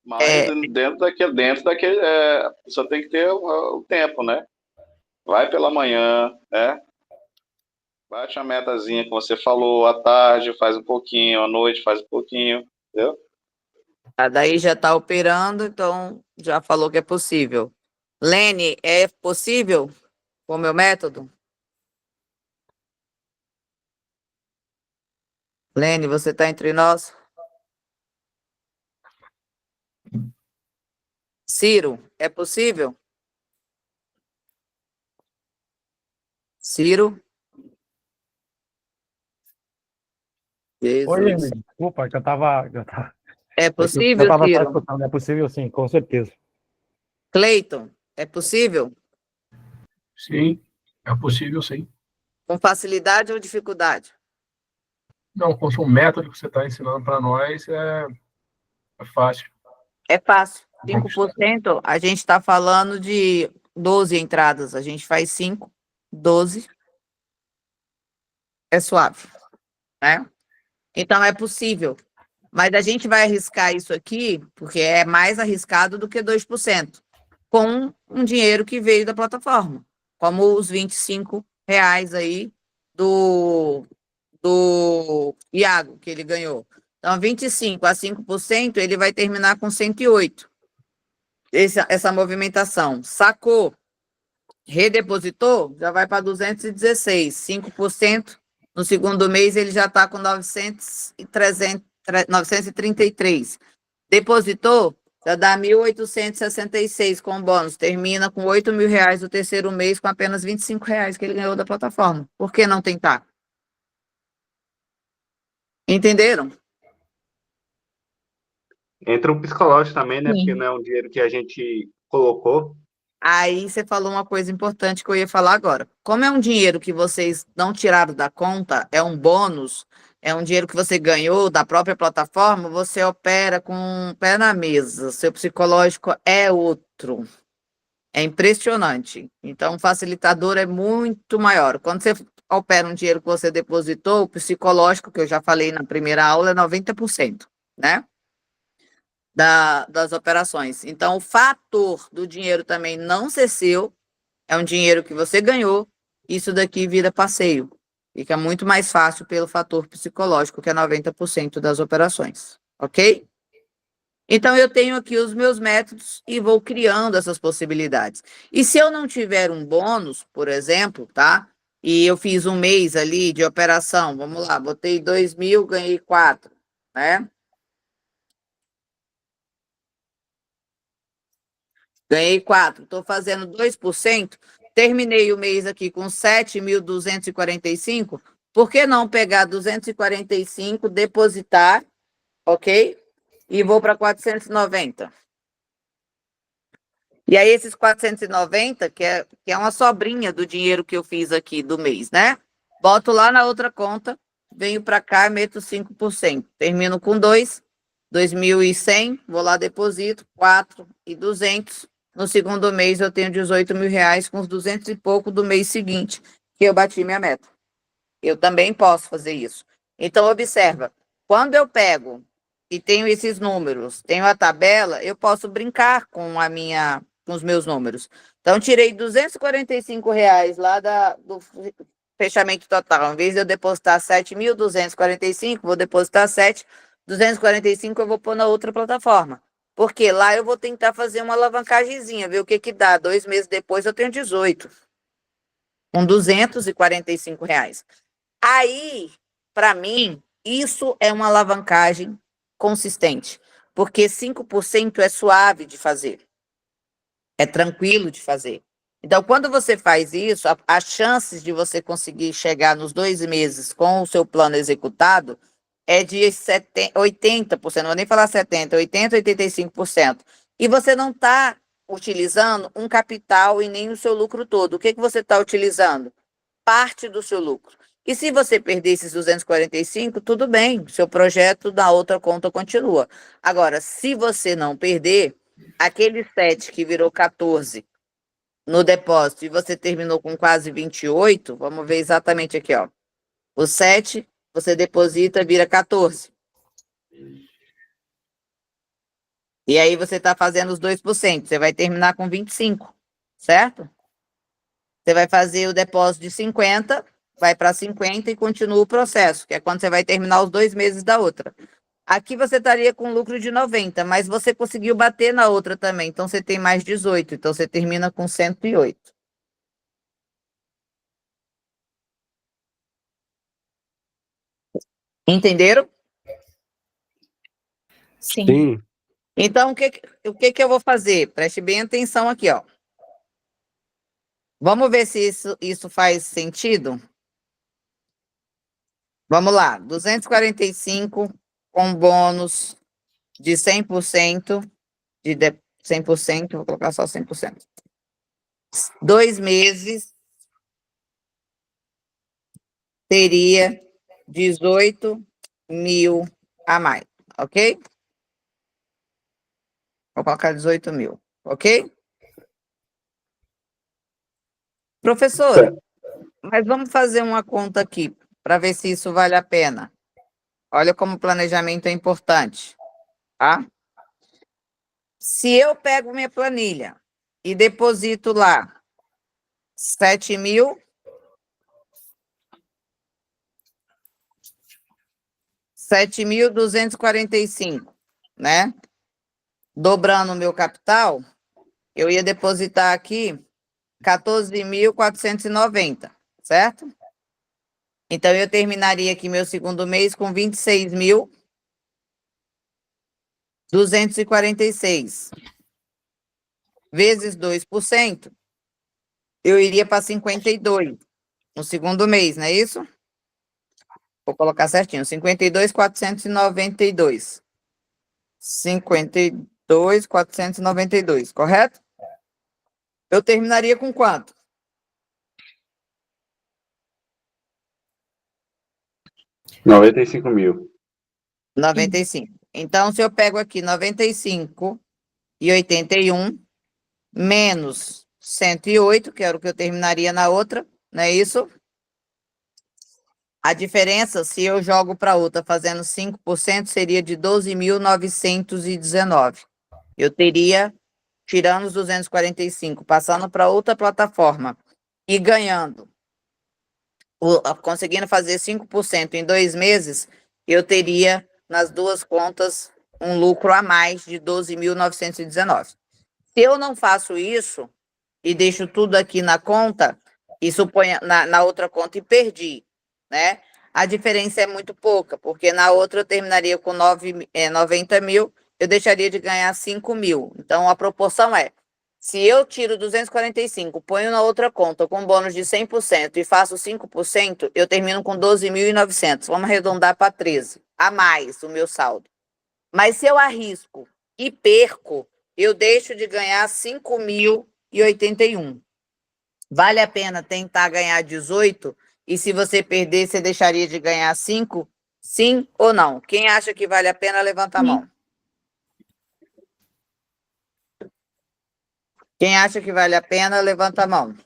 S5: Mas
S1: É,
S5: dentro daquele, só tem que ter o tempo, né? Vai pela manhã, né? Bate a metazinha que você falou, à tarde faz um pouquinho, à noite faz um pouquinho, entendeu?
S1: daí já está operando, então já falou que é possível. Lene, é possível com o meu método? Lene, você está entre nós? Ciro, é possível? Ciro?
S8: Oi,
S1: Jesus.
S8: Emily, desculpa, que eu tava.
S1: É
S8: Eu
S1: possível,
S8: tava só
S1: Ciro?
S8: escutando, é possível sim, com certeza.
S1: Cleiton, é possível?
S11: Sim, é possível, sim.
S1: Com facilidade ou dificuldade?
S11: Não, com o método que você está ensinando para nós é fácil.
S1: É fácil. 5%, a gente está falando de 12 entradas. A gente faz 5, 12. É suave, né? Então, é possível. Mas a gente vai arriscar isso aqui, porque é mais arriscado do que 2%, com um dinheiro que veio da plataforma, como os R$ 25 aí do Iago, que ele ganhou. Então, 25 a 5%, ele vai terminar com 108. Essa movimentação. Sacou, redepositou, já vai para 216. 5%. No segundo mês, ele já está com 933. Depositou, já dá 1.866 com bônus. Termina com R$ 8.000 o terceiro mês, com apenas R$ 25 que ele ganhou da plataforma. Por que não tentar? Entenderam?
S10: Entra um psicológico também, né? Porque
S3: Sim.
S10: não é um dinheiro que a gente colocou.
S1: Aí você falou uma coisa importante que eu ia falar agora. Como é um dinheiro que vocês não tiraram da conta, é um bônus, é um dinheiro que você ganhou da própria plataforma, você opera com um pé na mesa. Seu psicológico é outro. É impressionante. Então, o facilitador é muito maior. Quando você opera um dinheiro que você depositou, o psicológico, que eu já falei na primeira aula, é 90%, né? Das operações. Então, o fator do dinheiro também não ser seu, é um dinheiro que você ganhou, isso daqui vira passeio. Fica muito mais fácil pelo fator psicológico, que é 90% das operações. ok? Então, eu tenho aqui os meus métodos e vou criando essas possibilidades. E se eu não tiver um bônus, por exemplo, tá? E eu fiz um mês ali de operação, vamos lá, botei 2.000, ganhei 4, né? Ganhei 4, estou fazendo 2%, terminei o mês aqui com 7.245, por que não pegar 245, depositar, ok? E vou para 490. E aí, esses 490, que é uma sobrinha do dinheiro que eu fiz aqui do mês, né? Boto lá na outra conta, venho para cá e meto 5%. Termino com 2.100, vou lá, deposito, 4.200. No segundo mês, eu tenho 18 mil reais com os 200 e pouco do mês seguinte, que eu bati minha meta. Eu também posso fazer isso. Então, observa, quando eu pego e tenho esses números, tenho a tabela, eu posso brincar com os meus números. Então, tirei R$ 245 lá do fechamento total. Em vez de eu depositar 7.245, vou depositar 7.245, eu vou pôr na outra plataforma. Porque lá eu vou tentar fazer uma alavancagemzinha, ver o que dá. 2 meses depois eu tenho 18. Com R$ 245. Aí, para mim, isso é uma alavancagem consistente. Porque 5% é suave de fazer. É tranquilo de fazer. Então, quando você faz isso, as chances de você conseguir chegar nos 2 meses com o seu plano executado é de 80%, não vou nem falar 70%, 80%, 85%. E você não está utilizando um capital e nem o seu lucro todo. O que você está utilizando? Parte do seu lucro. E se você perder esses 245, tudo bem, seu projeto da outra conta continua. Agora, se você não perder, aquele 7 que virou 14 no depósito e você terminou com quase 28, vamos ver exatamente aqui, ó. O 7, você deposita, vira 14. E aí você está fazendo os 2%, você vai terminar com 25, certo? Você vai fazer o depósito de 50, vai para 50 e continua o processo, que é quando você vai terminar os 2 meses da outra. Aqui você estaria com lucro de 90, mas você conseguiu bater na outra também, então você tem mais 18, então você termina com 108. Entenderam?
S3: Sim.
S1: Então, o que eu vou fazer? Preste bem atenção aqui, ó. Vamos ver se isso faz sentido? Vamos lá, 245 com bônus de 100%, 100%, vou colocar só 100%. 2 meses, teria 18 mil a mais, ok? Vou colocar 18 mil, ok? Professora, mas vamos fazer uma conta aqui, para ver se isso vale a pena. Olha como o planejamento é importante, tá? Se eu pego minha planilha e deposito lá 7.245, né? Dobrando o meu capital, eu ia depositar aqui 14.490, certo? Então, eu terminaria aqui meu segundo mês com 26.246. Vezes 2%, eu iria para 52 no segundo mês, não é isso? Vou colocar certinho, 52.492. 52.492, correto? Eu terminaria com quanto?
S9: 95 mil.
S1: 95. Então, se eu pego aqui 95,81 menos 108, que era o que eu terminaria na outra, não é isso? A diferença, se eu jogo para outra fazendo 5%, seria de 12.919. Eu teria, tirando os 245, passando para outra plataforma e ganhando, conseguindo fazer 5% em 2 meses, eu teria nas duas contas um lucro a mais de 12.919. Se eu não faço isso e deixo tudo aqui na conta, e suponha na outra conta e perdi, né? A diferença é muito pouca, porque na outra eu terminaria com 90 mil, eu deixaria de ganhar 5 mil. Então, a proporção é, se eu tiro 245, ponho na outra conta com bônus de 100% e faço 5%, eu termino com 12.900. Vamos arredondar para 13, a mais o meu saldo. Mas se eu arrisco e perco, eu deixo de ganhar 5.081. Vale a pena tentar ganhar 18? E se você perder, você deixaria de ganhar 5? Sim ou não? Quem acha que vale a pena, levanta a mão. Quem acha que vale a pena, levanta a mão.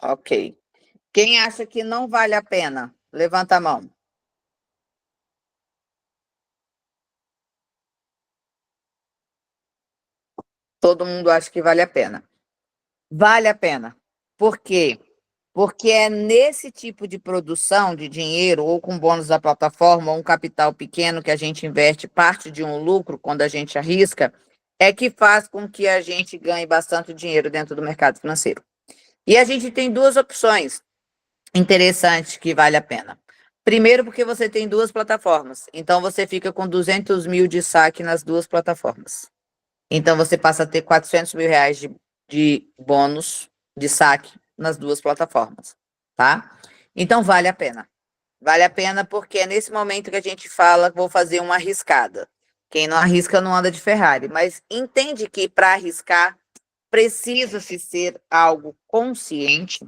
S1: Ok. Quem acha que não vale a pena, levanta a mão. Todo mundo acha que vale a pena. Vale a pena. Por quê? Porque é nesse tipo de produção de dinheiro, ou com bônus da plataforma, ou um capital pequeno que a gente investe parte de um lucro quando a gente arrisca, é que faz com que a gente ganhe bastante dinheiro dentro do mercado financeiro. E a gente tem duas opções interessantes que vale a pena. Primeiro, porque você tem duas plataformas. Então, você fica com 200 mil de saque nas duas plataformas. Então, você passa a ter 400 mil reais de bônus de saque nas duas plataformas, tá? Então, vale a pena. Vale a pena porque é nesse momento que a gente fala, vou fazer uma arriscada. Quem não arrisca não anda de Ferrari, mas entende que para arriscar precisa-se ser algo consciente.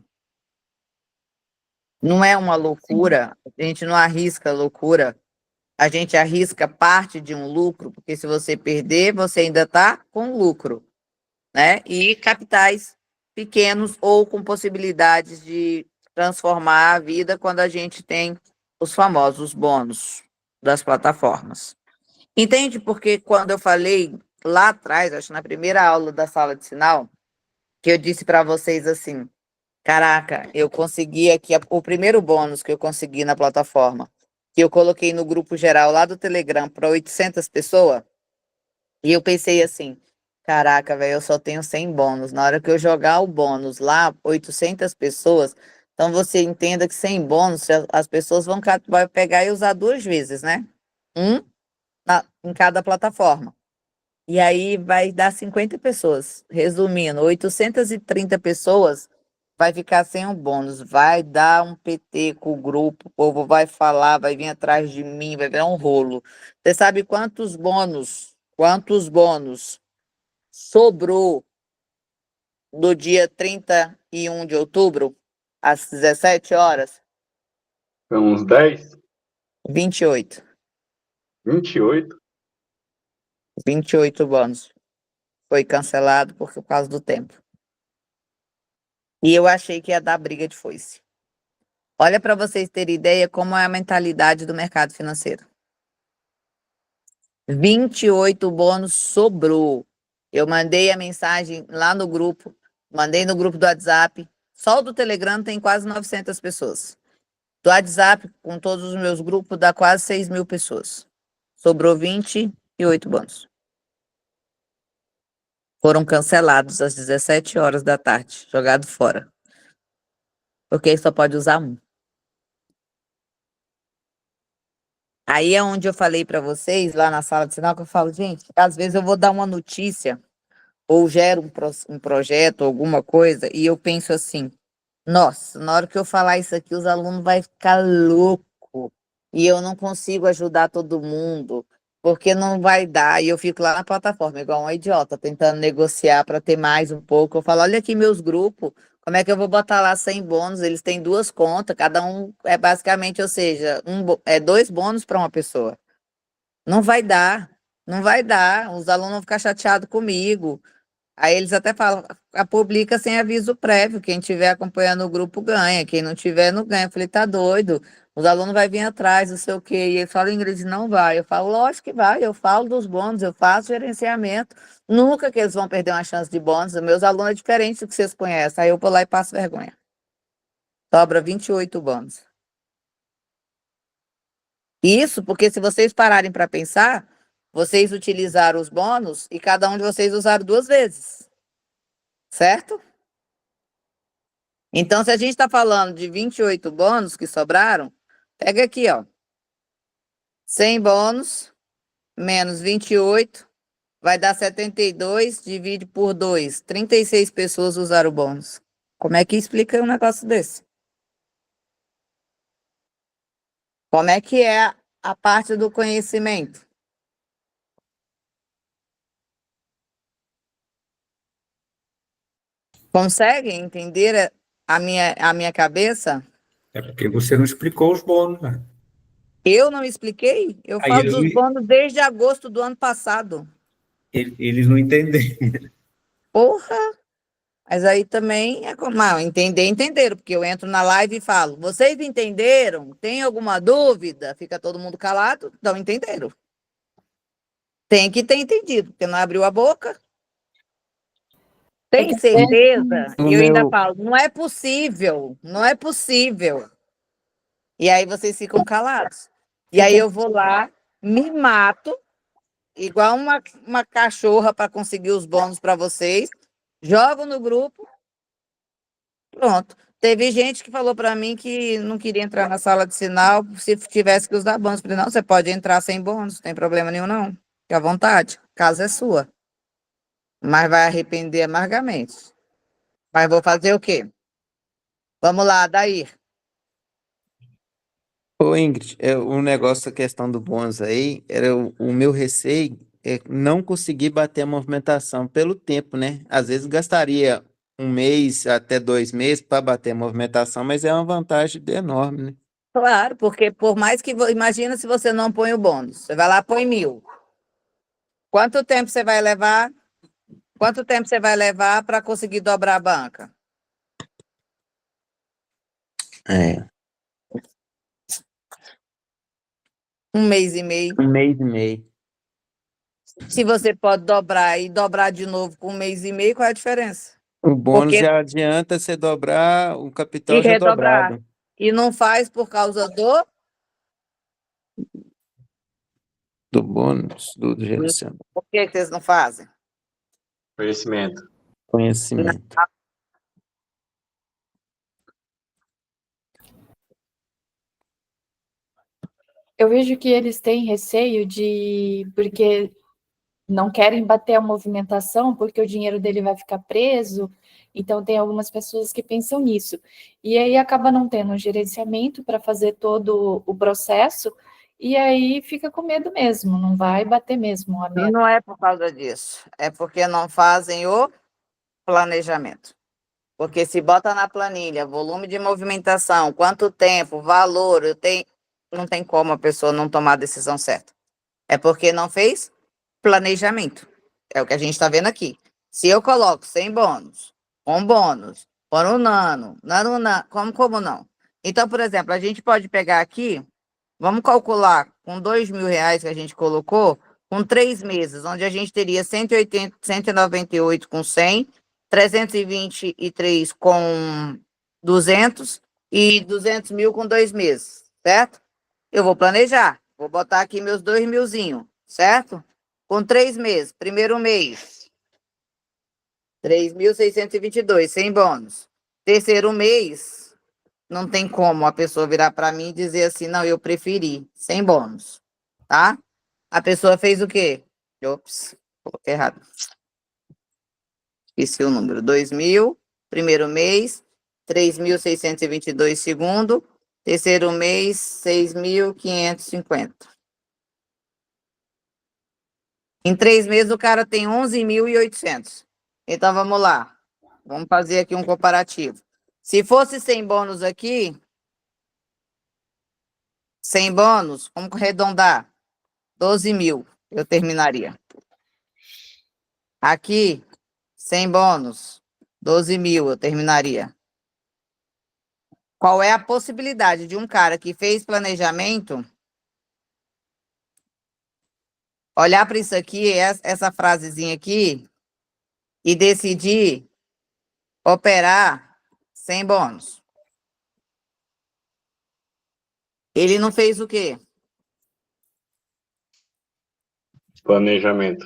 S1: Não é uma loucura, a gente não arrisca loucura, a gente arrisca parte de um lucro, porque se você perder, você ainda está com lucro, né? E capitais pequenos ou com possibilidades de transformar a vida quando a gente tem os famosos bônus das plataformas. Entende? Porque quando eu falei lá atrás, acho na primeira aula da sala de sinal, que eu disse para vocês assim, caraca, eu consegui aqui o primeiro bônus que eu consegui na plataforma, que eu coloquei no grupo geral lá do Telegram para 800 pessoas, e eu pensei assim, caraca, velho, eu só tenho 100 bônus. Na hora que eu jogar o bônus lá, 800 pessoas, então você entenda que 100 bônus, as pessoas vão pegar e usar duas vezes, né? Em cada plataforma. E aí vai dar 50 pessoas. Resumindo, 830 pessoas vai ficar sem um bônus. Vai dar um PT com o grupo, o povo vai falar, vai vir atrás de mim, vai virar um rolo. Você sabe quantos bônus sobrou no dia 31 de outubro, às 17 horas?
S9: Uns 10?
S1: 28.
S9: 28?
S1: 28 bônus. Foi cancelado por causa do tempo. E eu achei que ia dar briga de foice. Olha para vocês terem ideia como é a mentalidade do mercado financeiro. 28 bônus sobrou. Eu mandei a mensagem lá no grupo, mandei no grupo do WhatsApp. Só o do Telegram tem quase 900 pessoas. Do WhatsApp, com todos os meus grupos, dá quase 6 mil pessoas. Sobrou 28 bônus. Foram cancelados às 17 horas da tarde, jogado fora. Porque só pode usar um. Aí é onde eu falei para vocês, lá na sala de sinal, que eu falo, gente, às vezes eu vou dar uma notícia, ou gero um projeto, alguma coisa, e eu penso assim, nossa, na hora que eu falar isso aqui, os alunos vão ficar loucos, e eu não consigo ajudar todo mundo, porque não vai dar, e eu fico lá na plataforma, igual uma idiota, tentando negociar para ter mais um pouco. Eu falo, olha aqui meus grupos, como é que eu vou botar lá 100 bônus? Eles têm duas contas, cada um é basicamente, ou seja, 2 bônus para uma pessoa. Não vai dar, não vai dar, os alunos vão ficar chateados comigo. Aí eles até falam, publica sem aviso prévio, quem estiver acompanhando o grupo ganha, quem não tiver não ganha. Eu falei, tá doido, os alunos vão vir atrás, não sei o quê. E ele fala, Ingrid, não vai. Eu falo, lógico que vai, eu falo dos bônus, eu faço gerenciamento. Nunca que eles vão perder uma chance de bônus, os meus alunos é diferente do que vocês conhecem. Aí eu vou lá e passo vergonha. Sobra 28 bônus. Isso porque se vocês pararem para pensar, vocês utilizaram os bônus e cada um de vocês usaram 2 vezes. Certo? Então, se a gente está falando de 28 bônus que sobraram, pega aqui, ó. 100 bônus menos 28 vai dar 72, divide por 2. 36 pessoas usaram o bônus. Como é que explica um negócio desse? Como é que é a parte do conhecimento? Conseguem entender a minha cabeça?
S2: É porque você não explicou os bônus, né?
S1: Eu não expliquei? Eu
S2: Aí
S1: falo
S2: eles
S1: dos bônus desde agosto do ano passado.
S2: eles não entenderam.
S1: Porra! Mas aí também é como, entenderam, porque eu entro na live e falo, vocês entenderam? Tem alguma dúvida? Fica todo mundo calado, não entenderam. Tem que ter entendido, porque não abriu a boca. Tem certeza? E eu ainda falo, não é possível, não é possível. E aí vocês ficam calados. E aí eu vou lá, me mato, igual uma cachorra para conseguir os bônus para vocês, jogo no grupo, pronto. Teve gente que falou para mim que não queria entrar na sala de sinal se tivesse que usar bônus. Falei, não, você pode entrar sem bônus, não tem problema nenhum, não. Fique à vontade, a casa é sua. Mas vai arrepender amargamente. Mas vou fazer o quê? Vamos lá, Dair.
S12: Ô Ingrid, o negócio, a questão do bônus aí, era o meu receio é não conseguir bater a movimentação pelo tempo, né? Às vezes gastaria 1 mês até 2 meses para bater a movimentação, mas é uma vantagem enorme, né?
S1: Claro, porque por mais que... Imagina se você não põe o bônus. Você vai lá, põe 1.000. Quanto tempo você vai levar? Quanto tempo você vai levar para conseguir dobrar a banca?
S12: É.
S1: 1 mês e meio.
S12: 1 mês e meio.
S1: Se você pode dobrar e dobrar de novo com 1 mês e meio, qual é a diferença?
S12: O bônus
S1: Porque...
S12: já adianta você dobrar o
S1: E
S12: capital já
S1: redobrar.
S12: dobrado.
S1: E não faz por causa
S12: Do bônus, do gerenciamento.
S1: Por que vocês não fazem?
S9: Conhecimento.
S12: Conhecimento.
S3: Eu vejo que eles têm receio porque não querem bater a movimentação, porque o dinheiro dele vai ficar preso. Então, tem algumas pessoas que pensam nisso. E aí acaba não tendo um gerenciamento para fazer todo o processo, e aí fica com medo mesmo, não vai bater mesmo a meta.
S1: Não é por causa disso, é porque não fazem o planejamento. Porque se bota na planilha, volume de movimentação, quanto tempo, valor, não tem como a pessoa não tomar a decisão certa. É porque não fez planejamento. É o que a gente está vendo aqui. Se eu coloco 100 bônus, com bônus, por um nano, como não? Então, por exemplo, a gente pode pegar aqui, vamos calcular com R$2.000 que a gente colocou, com 3 meses, onde a gente teria 180, 198 com 100, 323 com 200 e 200 mil com 2 meses, certo? Eu vou planejar, vou botar aqui meus 2.000zinho, certo? Com 3 meses, primeiro mês, 3.622, sem bônus. Terceiro mês, não tem como a pessoa virar para mim e dizer assim, não, eu preferi, sem bônus, tá? A pessoa fez o quê? Ops, coloquei errado. Esqueci o número. 2.000, primeiro mês, 3.622, segundo, terceiro mês, 6.550. Em 3 meses, o cara tem 11.800. Então, vamos lá. Vamos fazer aqui um comparativo. Se fosse sem bônus aqui, sem bônus, vamos arredondar, 12.000, eu terminaria. Aqui, sem bônus, 12 mil eu terminaria. Qual é a possibilidade de um cara que fez planejamento olhar para isso aqui, essa frasezinha aqui, e decidir operar sem bônus? Ele não fez o quê?
S9: Planejamento.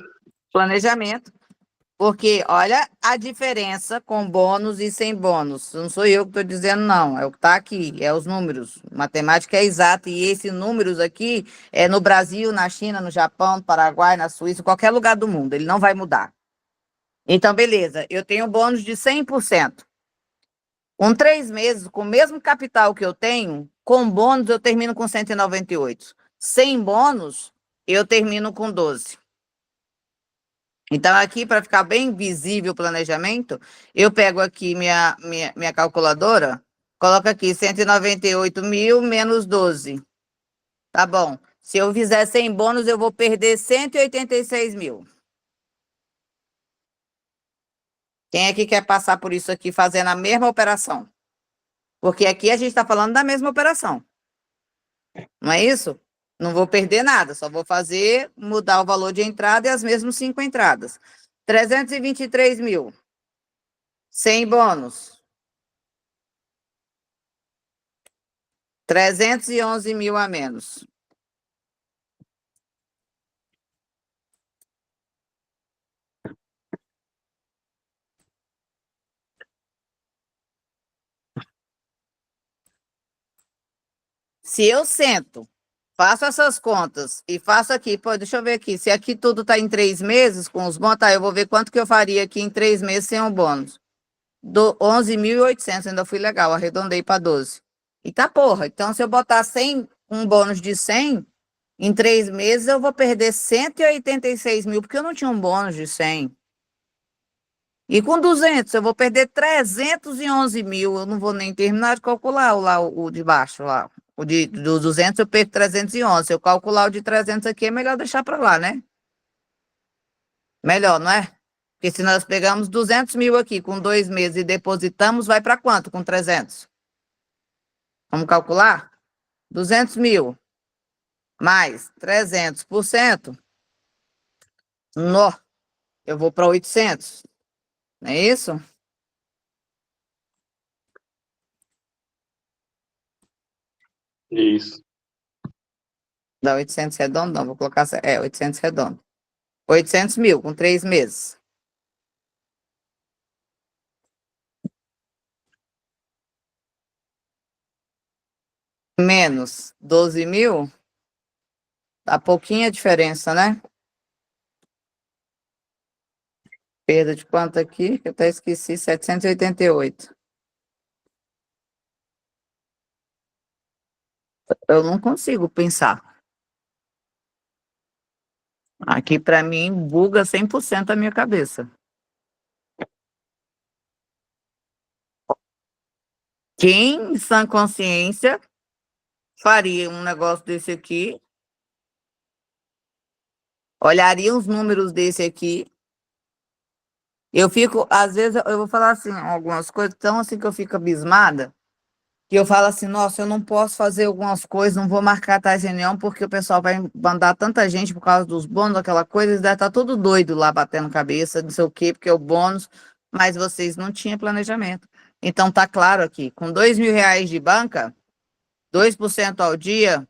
S1: Planejamento. Porque olha a diferença com bônus e sem bônus. Não sou eu que estou dizendo, não. É o que está aqui, é os números. Matemática é exata. E esses números aqui é no Brasil, na China, no Japão, no Paraguai, na Suíça, qualquer lugar do mundo. Ele não vai mudar. Então, beleza. Eu tenho um bônus de 100%. Com 3 meses, com o mesmo capital que eu tenho, com bônus eu termino com 198. Sem bônus, eu termino com 12. Então, aqui, para ficar bem visível o planejamento, eu pego aqui minha calculadora, coloco aqui 198 mil menos 12. Tá bom. Se eu fizer sem bônus, eu vou perder 186 mil. Quem é que quer passar por isso aqui fazendo a mesma operação? Porque aqui a gente está falando da mesma operação. Não é isso? Não vou perder nada, só vou fazer, mudar o valor de entrada e as mesmas 5 entradas. 323 mil. Sem bônus. 311 mil a menos. Se eu sento, faço essas contas e faço aqui, pô, deixa eu ver aqui, se aqui tudo está em 3 meses com os bônus, tá, eu vou ver quanto que eu faria aqui em 3 meses sem um bônus. 11.800, ainda fui legal, arredondei para 12. E tá porra, então se eu botar 100, um bônus de 100, em 3 meses eu vou perder 186 mil, porque eu não tinha um bônus de 100. E com 200 eu vou perder 311 mil, eu não vou nem terminar de calcular o de baixo lá. Dos 200 eu perco 311, se eu calcular o de 300 aqui é melhor deixar para lá, né? Melhor, não é? Porque se nós pegamos 200 mil aqui com 2 meses e depositamos, vai para quanto com 300? Vamos calcular? 200 mil mais 300%, eu vou para 800, não é isso?
S9: Isso.
S1: Dá 800 redondo? Não, vou colocar, 800 redondo. 800 mil com 3 meses. Menos 12 mil, dá pouquinha diferença, né? Perda de quanto aqui? Eu até esqueci, 788. Eu não consigo pensar. Aqui, para mim, buga 100% a minha cabeça. Quem, em sã consciência, faria um negócio desse aqui, olharia os números desse aqui. Eu fico, às vezes, eu vou falar assim, algumas coisas tão assim que eu fico abismada, que eu falo assim, nossa, eu não posso fazer algumas coisas, não vou marcar tais reunião, porque o pessoal vai mandar tanta gente por causa dos bônus, aquela coisa, eles devem estar todo doido lá, batendo cabeça, não sei o quê, porque é o bônus, mas vocês não tinham planejamento. Então, tá claro aqui, com R$ 2.000 de banca, 2% ao dia,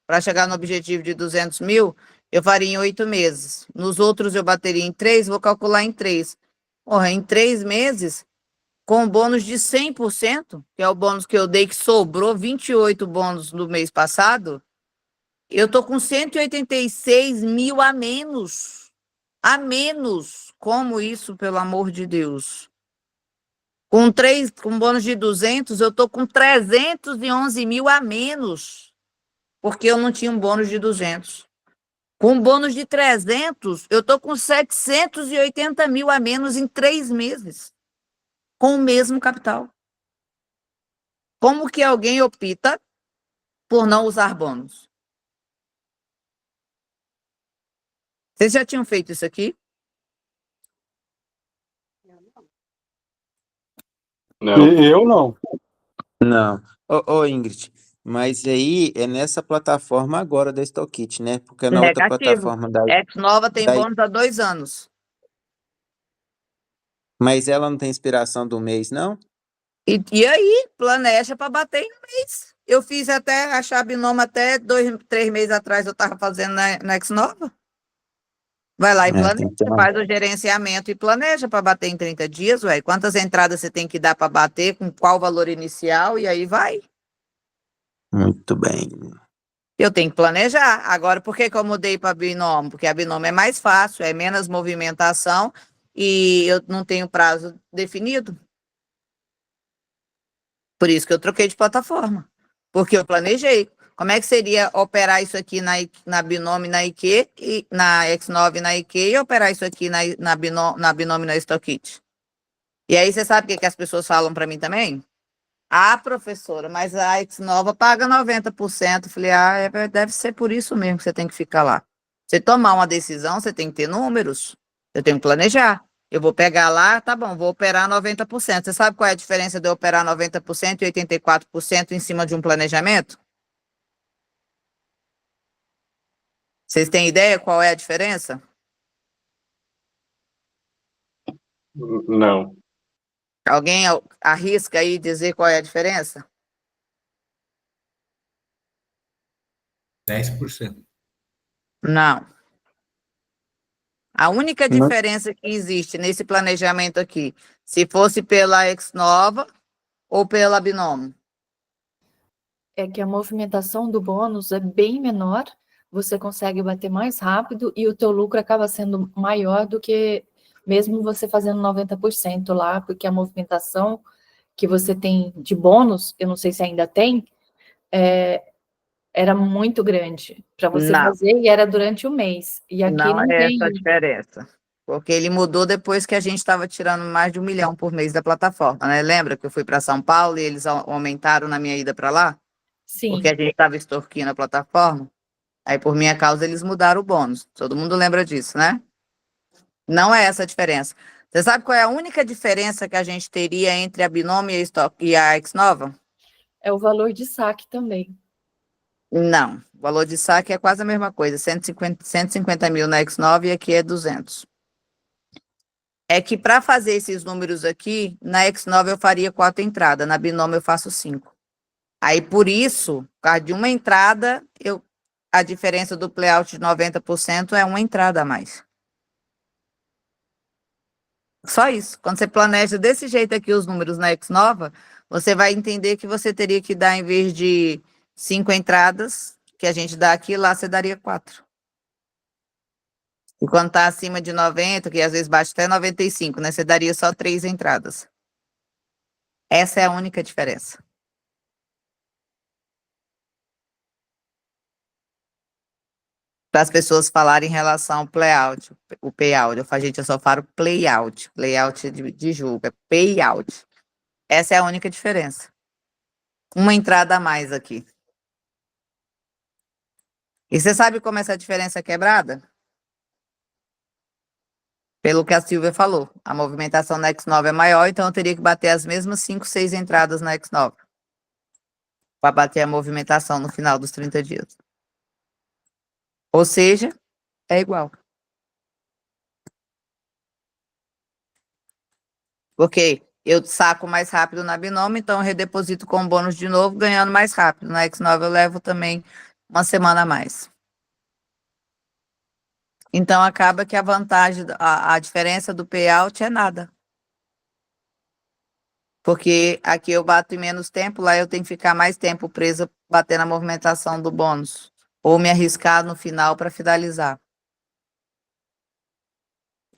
S1: para chegar no objetivo de 200 mil, eu faria em 8 meses. Nos outros eu bateria em 3, vou calcular em 3. Porra, em 3 meses, com um bônus de 100%, que é o bônus que eu dei, que sobrou 28 bônus no mês passado, eu tô com 186 mil a menos. A menos. Como isso, pelo amor de Deus? Com bônus de 200, eu tô com 311 mil a menos, porque eu não tinha um bônus de 200. Com bônus de 300, eu tô com 780 mil a menos em 3 meses, com o mesmo capital. Como que alguém opta por não usar bônus? Vocês já tinham feito isso aqui?
S9: Não.
S8: Eu não.
S12: Não. Ô, Ingrid, mas aí é nessa plataforma agora da StockKit, né? Porque na outra
S1: Negativo.
S12: plataforma da,
S1: X-Nova tem
S12: da...
S1: bônus há 2 anos.
S12: Mas ela não tem inspiração do mês, não?
S1: E aí, planeja para bater em um mês. Eu fiz até achar binômio até 2, 3 meses atrás, eu estava fazendo na X-Nova. Vai lá e
S12: Tem que ter
S1: planeja, faz o gerenciamento e planeja para bater em 30 dias, ué. Quantas entradas você tem que dar para bater, com qual valor inicial, e aí vai.
S12: Muito bem.
S1: Eu tenho que planejar. Agora, por que que eu mudei para binômio? Porque a binômio é mais fácil, é menos movimentação e eu não tenho prazo definido. Por isso que eu troquei de plataforma. Porque eu planejei. Como é que seria operar isso aqui na binômio na IQ, e na X9 na IQ, e operar isso aqui na binômio na StockKit? E aí, você sabe o que que as pessoas falam para mim também? Ah, professora, mas a X-Nova paga 90%. Eu falei, deve ser por isso mesmo que você tem que ficar lá. Você tomar uma decisão, você tem que ter números. Eu tenho que planejar. Eu vou pegar lá, tá bom, vou operar 90%. Você sabe qual é a diferença de eu operar 90% e 84% em cima de um planejamento? Vocês têm ideia qual é a diferença?
S9: Não.
S1: Alguém arrisca aí dizer qual é a diferença?
S2: 10%.
S1: Não. A única
S12: Não.
S1: diferença que existe nesse planejamento aqui, se fosse pela X-Nova ou pela Binômio?
S3: É que a movimentação do bônus é bem menor, você consegue bater mais rápido e o teu lucro acaba sendo maior do que mesmo você fazendo 90% lá, porque a movimentação que você tem de bônus, eu não sei se ainda tem, era muito grande para você
S1: Não,
S3: fazer e era durante o mês. E aqui
S1: não
S3: não
S1: é
S3: tem
S1: essa a
S3: isso.
S1: diferença. Porque ele mudou depois que a gente estava tirando mais de 1 milhão por mês da plataforma, né? Lembra que eu fui para São Paulo e eles aumentaram na minha ida para lá? Porque
S3: Sim,
S1: a gente estava extorquindo a plataforma. Aí, por minha causa, eles mudaram o bônus. Todo mundo lembra disso, né? Não é essa a diferença. Você sabe qual é a única diferença que a gente teria entre a Binômio e a X-Nova?
S3: é o valor de saque também.
S1: Não. O valor de saque é quase a mesma coisa. 150 mil na X9 e aqui é 200. É que para fazer esses números aqui, na X9 eu faria 4 entradas, na Binômio eu faço 5. Aí, por isso, por causa de uma entrada, a diferença do playout de 90% é uma entrada a mais. Só isso. Quando você planeja desse jeito aqui os números na X-Nova, você vai entender que você teria que dar, em vez de 5 entradas, que a gente dá aqui, lá você daria 4. E quando está acima de 90, que às vezes bate até 95, né? Você daria só 3 entradas. Essa é a única diferença. Para as pessoas falarem em relação ao playout, o payout. Gente, eu só falo playout. Playout de jogo, é payout. Essa é a única diferença. Uma entrada a mais aqui. E você sabe como essa diferença é quebrada? Pelo que a Silvia falou. A movimentação na X9 é maior, então eu teria que bater as mesmas 5, 6 entradas na X9. Para bater a movimentação no final dos 30 dias. Ou seja, é igual. Porque eu saco mais rápido na Binômio, então eu redeposito com bônus de novo, ganhando mais rápido. Na X9 eu levo também uma semana a mais. Então acaba que a vantagem, a diferença do payout é nada. Porque aqui eu bato em menos tempo, lá eu tenho que ficar mais tempo presa batendo a movimentação do bônus. Ou me arriscar no final para finalizar.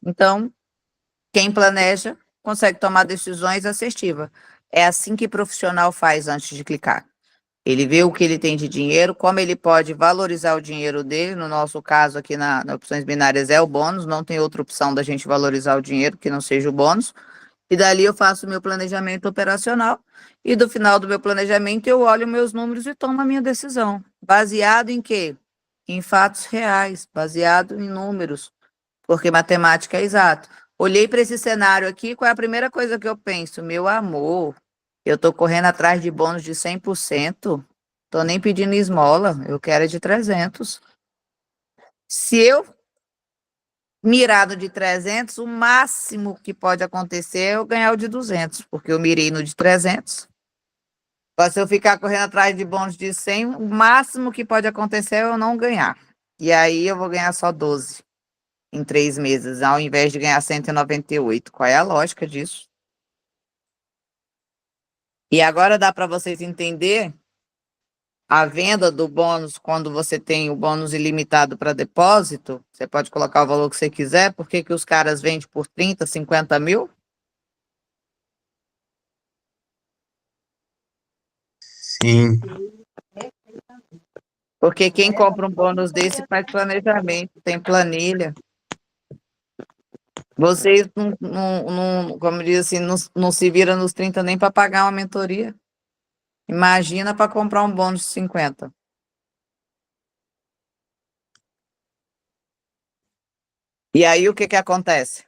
S1: Então, quem planeja consegue tomar decisões assertivas. É assim que profissional faz antes de clicar. Ele vê o que ele tem de dinheiro, como ele pode valorizar o dinheiro dele. No nosso caso aqui na opções binárias é o bônus, não tem outra opção da gente valorizar o dinheiro que não seja o bônus. E dali eu faço o meu planejamento operacional e do final do meu planejamento eu olho meus números e tomo a minha decisão. Baseado em quê? Em fatos reais, baseado em números, porque matemática é exato. Olhei para esse cenário aqui, qual é a primeira coisa que eu penso? Meu amor, eu estou correndo atrás de bônus de 100%, estou nem pedindo esmola, eu quero é de 300. Se eu mirar no de 300, o máximo que pode acontecer é eu ganhar o de 200, porque eu mirei no de 300. Mas se eu ficar correndo atrás de bônus de 100, o máximo que pode acontecer é eu não ganhar. E aí eu vou ganhar só 12 em 3 meses, ao invés de ganhar 198. Qual é a lógica disso? E agora dá para vocês entenderem a venda do bônus, quando você tem o bônus ilimitado para depósito, você pode colocar o valor que você quiser, por que os caras vendem por 30, 50 mil?
S12: Sim.
S1: Porque quem compra um bônus desse faz planejamento, tem planilha. Vocês, como diz assim, não se viram nos 30 nem para pagar uma mentoria. Imagina para comprar um bônus de 50. E aí o que acontece?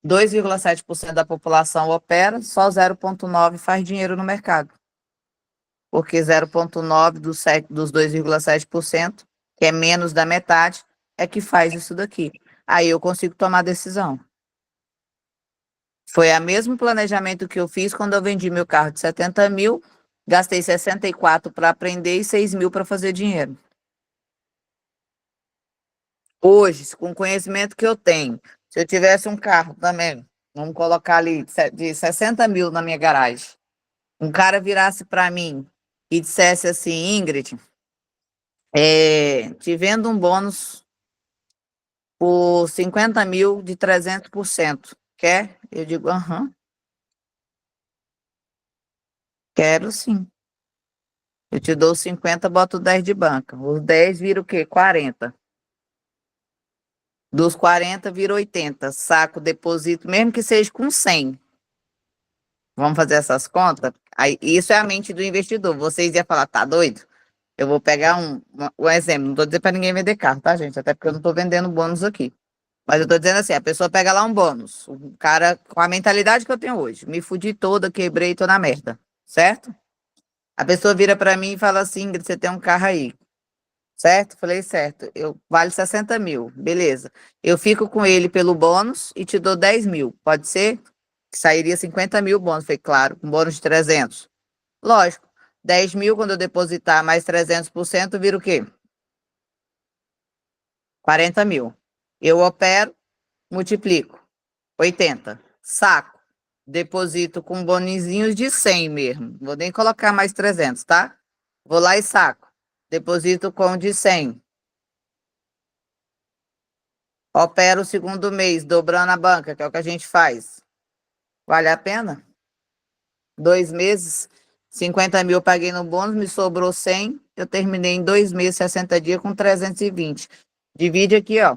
S1: 2,7% da população opera, só 0,9% faz dinheiro no mercado. Porque 0,9% dos 2,7%, que é menos da metade, é que faz isso daqui. Aí eu consigo tomar decisão. Foi o mesmo planejamento que eu fiz quando eu vendi meu carro de 70 mil, gastei 64 para aprender e 6 mil para fazer dinheiro. Hoje, com o conhecimento que eu tenho, se eu tivesse um carro também, vamos colocar ali, de 60 mil na minha garagem, um cara virasse para mim e dissesse assim, Ingrid, te vendo um bônus por 50 mil de 300%. Quer? Eu digo, aham. Quero sim. Eu te dou 50, boto 10 de banca. Os 10 vira o quê? 40. Dos 40 vira 80. Saco, deposito, mesmo que seja com 100. Vamos fazer essas contas? Aí, isso é a mente do investidor. Vocês iam falar, tá doido? Eu vou pegar um exemplo. Não estou dizendo para ninguém vender carro, tá, gente? Até porque eu não estou vendendo bônus aqui. Mas eu estou dizendo assim, a pessoa pega lá um bônus. O cara, com a mentalidade que eu tenho hoje, me fudi toda, quebrei, tô na merda. Certo? A pessoa vira para mim e fala assim, Ingrid, você tem um carro aí. Certo? Falei, certo. Vale 60 mil. Beleza. Eu fico com ele pelo bônus e te dou 10 mil. Pode ser? Sairia 50 mil bônus. Falei, claro, com bônus de 300. Lógico. 10 mil, quando eu depositar mais 300%, vira o quê? 40 mil. Eu opero, multiplico. 80. Saco. Deposito com bonizinhos de 100 mesmo. Vou nem colocar mais 300, tá? Vou lá e saco. Deposito com de 100. Opero o segundo mês, dobrando a banca, que é o que a gente faz. Vale a pena? 2 meses, 50 mil eu paguei no bônus, me sobrou 100. Eu terminei em 2 meses, 60 dias, com 320. Divide aqui, ó.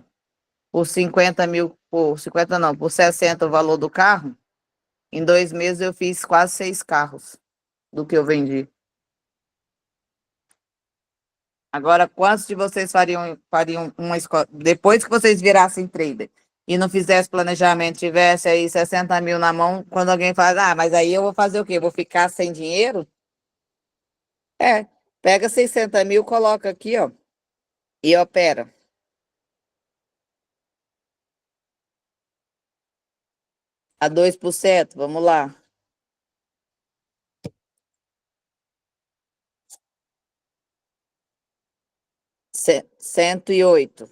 S1: Por 50 mil, por 50 não, por 60 o valor do carro. Em 2 meses eu fiz quase 6 carros do que eu vendi. Agora, quantos de vocês fariam uma escola, depois que vocês virassem trader e não fizesse planejamento, tivesse aí 60 mil na mão, quando alguém fala, mas aí eu vou fazer o quê? Vou ficar sem dinheiro? Pega 60 mil, coloca aqui, ó, e opera. A 2%, vamos lá. C 108.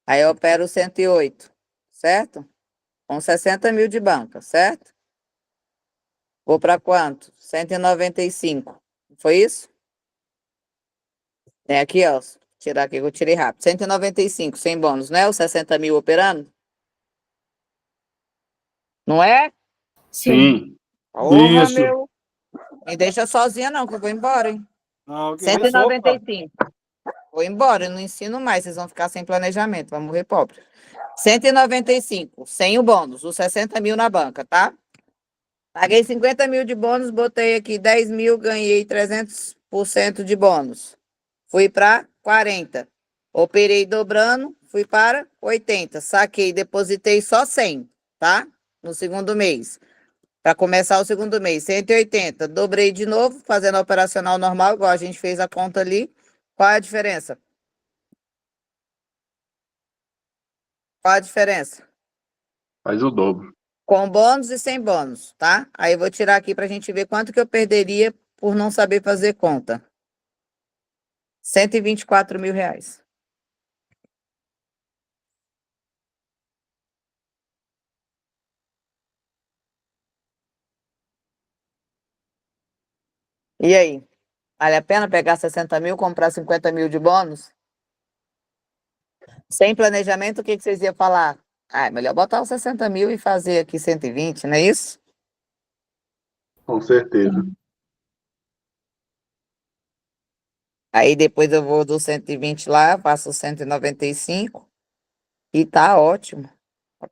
S1: Aí eu opero 108, certo? Com 60 mil de banca, certo? Vou para quanto? 195. Foi isso? É aqui, ó. Tirar aqui, eu tirei rápido. 195, sem bônus, não é? Os 60 mil operando? Não é?
S9: Sim.
S1: Porra,
S9: Isso.
S1: meu. Me deixa sozinha, não, que eu vou embora, hein?
S9: Não, que
S1: 195. Vou embora, eu não ensino mais, vocês vão ficar sem planejamento, vão morrer pobre. 195, sem o bônus, os 60 mil na banca, tá? Paguei 50 mil de bônus, botei aqui 10 mil, ganhei 300% de bônus. Fui para 40. Operei dobrando, fui para 80. Saquei, depositei só 100, tá? No segundo mês. Para começar o segundo mês, 180. Dobrei de novo, fazendo a operacional normal, igual a gente fez a conta ali. Qual é a diferença? Qual a diferença?
S9: Faz o dobro.
S1: Com bônus e sem bônus, tá? Aí eu vou tirar aqui para a gente ver quanto que eu perderia por não saber fazer conta. R$ 124.000. E aí? Vale a pena pegar 60 mil, comprar 50 mil de bônus? Sem planejamento, o que que vocês iam falar? Ah, é melhor botar os 60 mil e fazer aqui 120, não é isso?
S9: Com certeza.
S1: Aí depois eu vou do 120 lá, faço 195 e tá ótimo.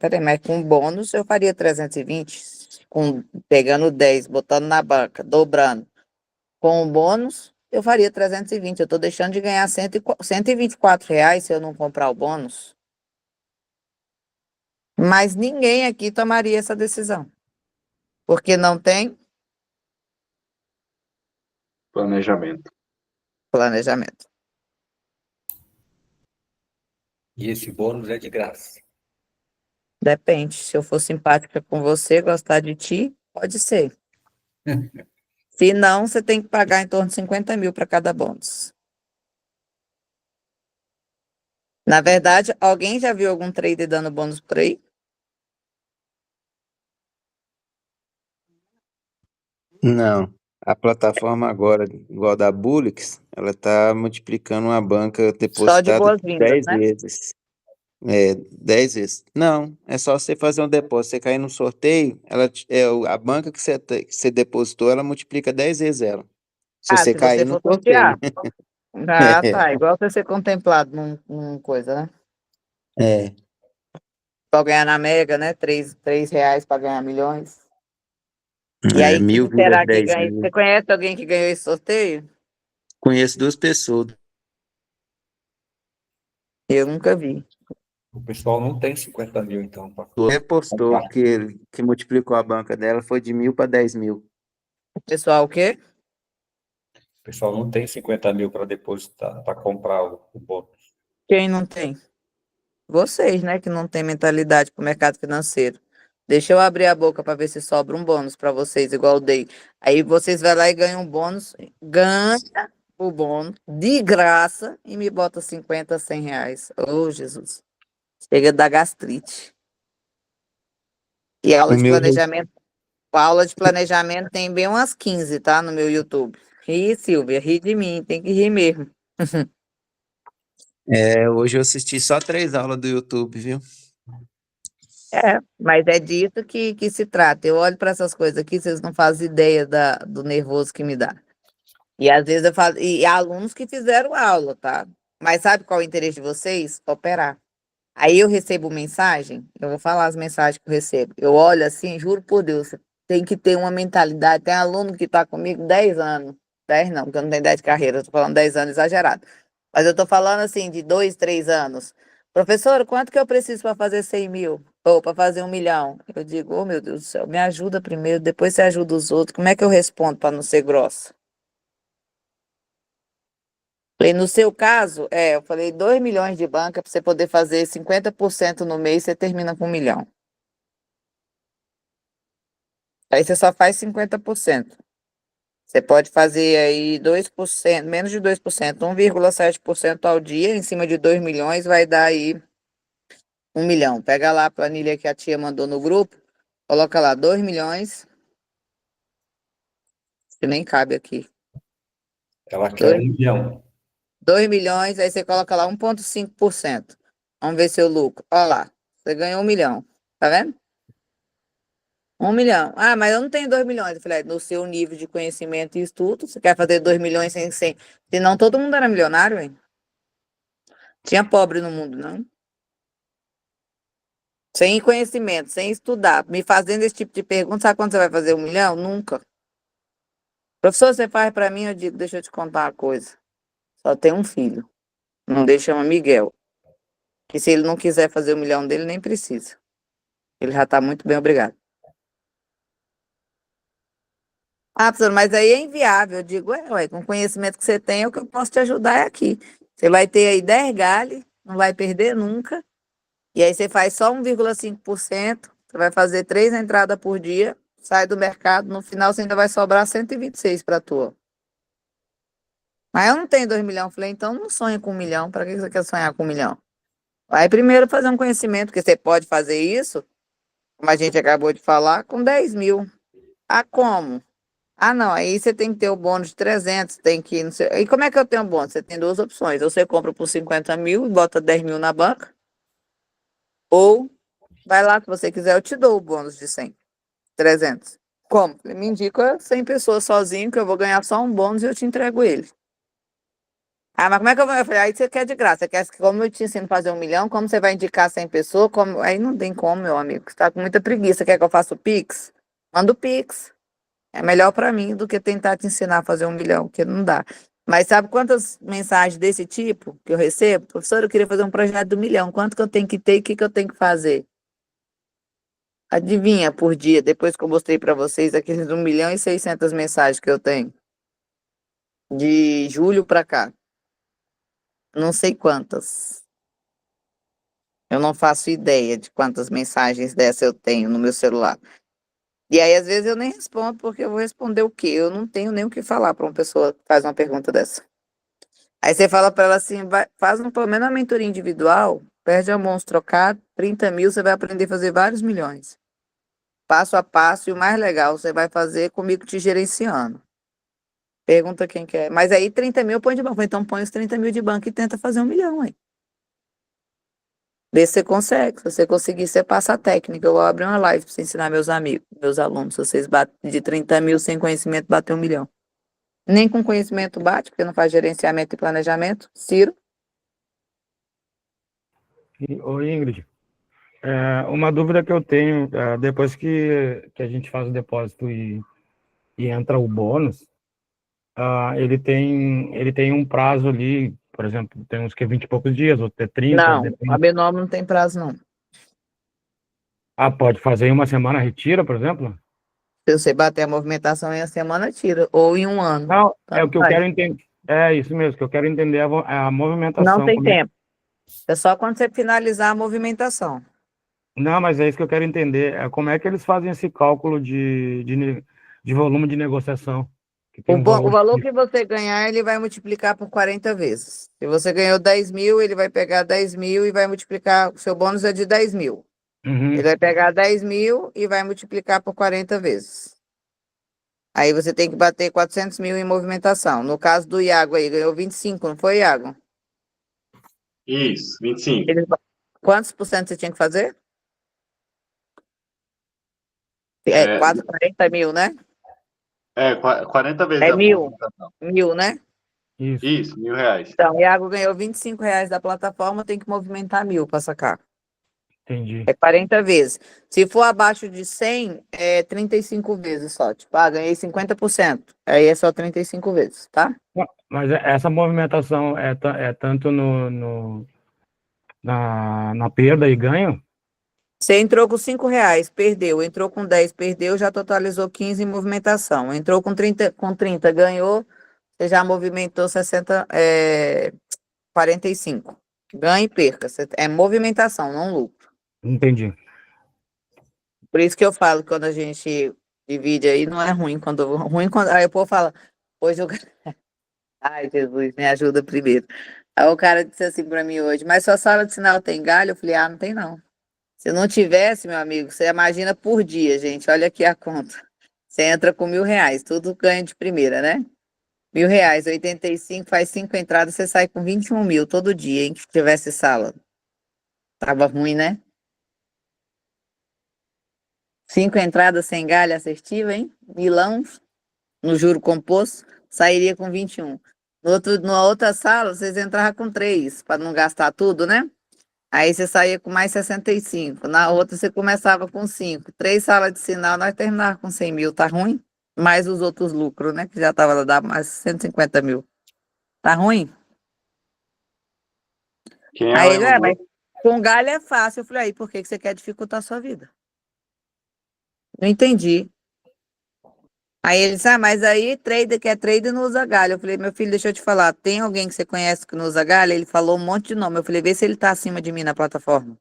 S1: Peraí, mas com bônus eu faria 320, pegando 10, botando na banca, dobrando. Com o bônus, eu faria 320. Eu tô deixando de ganhar R$ 124 se eu não comprar o bônus. Mas ninguém aqui tomaria essa decisão. Porque não tem
S9: Planejamento.
S1: planejamento.
S2: E esse bônus é de graça.
S1: Depende. Se eu for simpática com você, gostar de ti, pode ser. Se não, você tem que pagar em torno de 50 mil para cada bônus. Na verdade, alguém já viu algum trader dando bônus por aí?
S12: Não. A plataforma agora, igual da Bullix, ela está multiplicando uma banca
S1: Só de
S12: depositada
S1: boas-vindas,
S12: 10
S1: né?
S12: vezes. 10 vezes. Não, é só você fazer um depósito. Você cair no sorteio, a banca que que você depositou, ela multiplica 10 vezes ela. Se você
S1: Se você
S12: cair no
S1: for
S12: sorteio.
S1: sortear. Ah, tá. Igual você ser contemplado num coisa, né?
S12: É.
S1: Para ganhar na Mega, né? Três reais para ganhar milhões. E aí,
S12: 1000
S1: quem
S12: vira
S1: será que
S12: 10
S1: ganha?
S12: mil.
S1: Você conhece alguém que ganhou esse sorteio?
S12: Conheço 2 pessoas.
S1: Eu nunca vi.
S2: O pessoal não tem 50 mil, então, para
S12: Repostou
S2: comprar.
S12: que multiplicou a banca dela, foi de 1000 para 10 mil.
S1: O pessoal o quê?
S2: O pessoal não tem 50 mil para depositar, para comprar o bônus.
S1: Quem não tem? Vocês, né? Que não tem mentalidade para o mercado financeiro. Deixa eu abrir a boca para ver se sobra um bônus para vocês, igual eu dei. Aí vocês vão lá e ganham um bônus, ganha o bônus de graça e me bota 50, 100 reais. Ô, Jesus. Chega da gastrite. E
S12: O meu,
S1: a aula de planejamento tem bem umas 15, tá? No meu YouTube. Ri, Silvia, ri de mim, tem que rir mesmo.
S12: hoje eu assisti só 3 aulas do YouTube, viu?
S1: Mas é disso que se trata. Eu olho para essas coisas aqui, vocês não fazem ideia do nervoso que me dá. E às vezes eu falo, e alunos que fizeram aula, tá? Mas sabe qual é o interesse de vocês? Operar. Aí eu recebo mensagem, eu vou falar as mensagens que eu recebo. Eu olho assim, juro por Deus, você tem que ter uma mentalidade. Tem aluno que está comigo 10 anos. 10 não, porque eu não tenho 10 de carreira, eu tô falando 10 anos exagerado. Mas eu tô falando assim, de 2, 3 anos. Professor, quanto que eu preciso para fazer 100 mil? Ou para fazer 1 milhão? Eu digo, oh meu Deus do céu, me ajuda primeiro, depois você ajuda os outros. Como é que eu respondo para não ser grossa? E no seu caso, eu falei 2 milhões de banca para você poder fazer 50% no mês, você termina com 1 milhão. Aí você só faz 50%. Você pode fazer aí 2%, menos de 2%, 1,7% ao dia, em cima de 2 milhões, vai dar aí 1 milhão. Pega lá a planilha que a tia mandou no grupo, coloca lá 2 milhões, que nem cabe aqui.
S2: Ela quer 1 milhão.
S1: 2 milhões, aí você coloca lá 1,5%. Vamos ver seu lucro. Olha lá, você ganhou 1 milhão, tá vendo? 1 milhão. Ah, mas eu não tenho 2 milhões. Eu falei, no seu nível de conhecimento e estudo, você quer fazer 2 milhões sem... Senão todo mundo era milionário, hein? Tinha pobre no mundo, não? Sem conhecimento, sem estudar, me fazendo esse tipo de pergunta, sabe quando você vai fazer 1 milhão? Nunca. Professor, você faz para mim? Eu digo, deixa eu te contar uma coisa. Só tem um filho. Não deixa, chama Miguel. Que se ele não quiser fazer 1 milhão dele, nem precisa. Ele já está muito bem, obrigado. Ah, professor, mas aí é inviável. Eu digo, ué, com o conhecimento que você tem, o que eu posso te ajudar é aqui. Você vai ter aí 10 galhos, não vai perder nunca. E aí você faz só 1,5%, você vai fazer 3 entradas por dia, sai do mercado, no final você ainda vai sobrar 126 para a tua. Mas eu não tenho 2 milhões. Eu falei, então não sonha com 1 milhão. Para que você quer sonhar com 1 milhão? Vai primeiro fazer um conhecimento, porque você pode fazer isso, como a gente acabou de falar, com 10 mil. Ah, como? Ah, não, aí você tem que ter o bônus de 300, tem que... Não sei... E como é que eu tenho o bônus? Você tem 2 opções. Ou você compra por 50 mil e bota 10 mil na banca, ou vai lá, se você quiser, eu te dou o bônus de 100, 300. Como? Me indica 100 pessoas sozinho, que eu vou ganhar só um bônus e eu te entrego ele. Ah, mas como é que eu vou? Eu falei, aí você quer de graça. Você quer que, como eu te ensino a fazer 1 milhão, como você vai indicar 100 pessoas? Como... Aí não tem como, meu amigo. Você tá com muita preguiça. Quer que eu faça o Pix? Manda o Pix. É melhor para mim do que tentar te ensinar a fazer 1 milhão, que não dá. Mas sabe quantas mensagens desse tipo que eu recebo? Professor, eu queria fazer um projeto de 1 milhão. Quanto que eu tenho que ter e o que eu tenho que fazer? Adivinha por dia, depois que eu mostrei para vocês aqueles 1.600.000 mensagens que eu tenho. De julho para cá. Não sei quantas. Eu não faço ideia de quantas mensagens dessa eu tenho no meu celular. E aí, às vezes, eu nem respondo, porque eu vou responder o quê? Eu não tenho nem o que falar para uma pessoa que faz uma pergunta dessa. Aí você fala para ela assim, faz pelo menos uma mentoria individual, perde a mãos trocar, 30 mil, você vai aprender a fazer vários milhões. Passo a passo, e o mais legal, você vai fazer comigo te gerenciando. Pergunta quem quer. Mas aí 30 mil põe de banco. Então põe os 30 mil de banco e tenta fazer 1 milhão, aí. Vê se você consegue. Se você conseguir, você passa a técnica. Eu vou abrir uma live para você ensinar meus amigos, meus alunos. Se vocês batem de 30 mil sem conhecimento, bater 1 milhão. Nem com conhecimento bate, porque não faz gerenciamento e planejamento. Ciro?
S8: Ô, Ingrid, uma dúvida que eu tenho, depois que a gente faz o depósito e entra o bônus, ele tem um prazo ali, por exemplo, tem uns que 20 e poucos dias, outro é 30,
S1: Não,
S8: depende.
S1: a B9 não tem prazo, não.
S8: Pode fazer em uma semana, retira, por exemplo?
S1: Se você bater a movimentação em uma semana, tira. Ou em 1 ano.
S8: Não, é
S1: Tanto
S8: o que eu
S1: faz.
S8: quero entender. É isso mesmo, que eu quero entender a movimentação.
S1: Não tem
S8: como é-
S1: tempo. É só quando você finalizar a movimentação.
S8: Não, mas é isso que eu quero entender. Como é que eles fazem esse cálculo de volume de negociação? Que tem um
S1: O
S8: valor
S1: valor que você ganhar, ele vai multiplicar por 40 vezes. Se você ganhou 10 mil, ele vai pegar 10 mil e vai multiplicar. O seu bônus é de 10 mil.
S8: Uhum.
S1: Ele vai pegar 10 mil e vai multiplicar por 40 vezes. Aí você tem que bater 400 mil em movimentação. No caso do Iago aí, ganhou 25, não foi, Iago?
S9: Isso, 25.
S1: Quantos por cento você tinha que fazer? Quase 40 mil, né?
S9: 40 vezes
S1: É
S9: a
S1: mil.
S9: movimentação.
S1: Mil, né?
S9: Isso, R$ 1.000.
S1: Então, o Iago ganhou 25 reais da plataforma, tem que movimentar 1.000 para sacar.
S8: Entendi.
S1: É 40 vezes. Se for abaixo de 100, é 35 vezes só. Tipo, ganhei 50%. Aí é só 35 vezes, tá?
S8: Mas essa movimentação é tanto na perda e ganho?
S1: Você entrou com 5 reais, perdeu. Entrou com 10, perdeu, já totalizou 15 em movimentação. Entrou com 30, ganhou, você já movimentou 45. Ganha e perca. É movimentação, não lucro.
S8: Entendi.
S1: Por isso que eu falo que quando a gente divide aí, não é ruim. Aí o povo fala, hoje eu... Ai, Jesus, me ajuda primeiro. Aí o cara disse assim para mim hoje, mas sua sala de sinal tem galho? Eu falei, não tem não. Se não tivesse, meu amigo, você imagina por dia, gente. Olha aqui a conta. Você entra com R$ 1.000, tudo ganha de primeira, né? R$ 1.000, 85, faz 5 entradas, você sai com 21 mil todo dia, hein? Que tivesse sala. Tava ruim, né? 5 entradas sem galho assertiva, hein? Milão, no juro composto, sairia com 21. Na outra sala, vocês entravam com 3, para não gastar tudo, né? Aí você saía com mais 65. Na outra, você começava com 5. 3 salas de sinal, nós terminávamos com 100 mil. Tá ruim? Mais os outros lucros, né? Que já estava dando mais 150 mil. Tá ruim?
S9: Quem é
S1: Aí
S9: o
S1: ele,
S9: Elon
S1: mas Com galho é fácil. Eu falei, aí, por que você quer dificultar a sua vida? Não entendi. Aí ele disse, mas aí trader que é trader não usa galho. Eu falei, meu filho, deixa eu te falar, tem alguém que você conhece que não usa galho? Ele falou um monte de nome. Eu falei, vê se ele tá acima de mim na plataforma.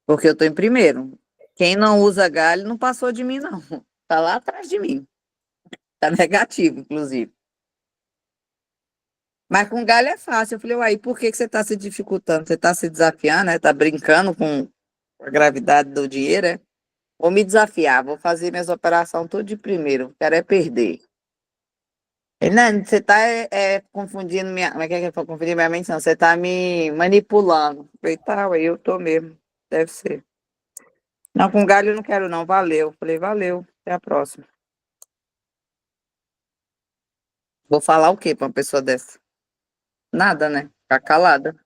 S1: Porque eu tô em primeiro. Quem não usa galho não passou de mim, não. Tá lá atrás de mim. Tá negativo, inclusive. Mas com galho é fácil. Eu falei, uai, por que você tá se dificultando? Você tá se desafiando, né? Tá brincando com a gravidade do dinheiro, é? Vou me desafiar, vou fazer minhas operações tudo de primeiro. Quero é perder. Ele, não, você tá confundindo minha. Como é que ele falou? Confundindo minha mente, não. Você tá me manipulando. Eu falei, tá, ué, eu tô mesmo. Deve ser. Não, com galho eu não quero, não. Valeu. Eu falei, valeu. Até a próxima. Vou falar o quê pra uma pessoa dessa? Nada, né? Ficar calada.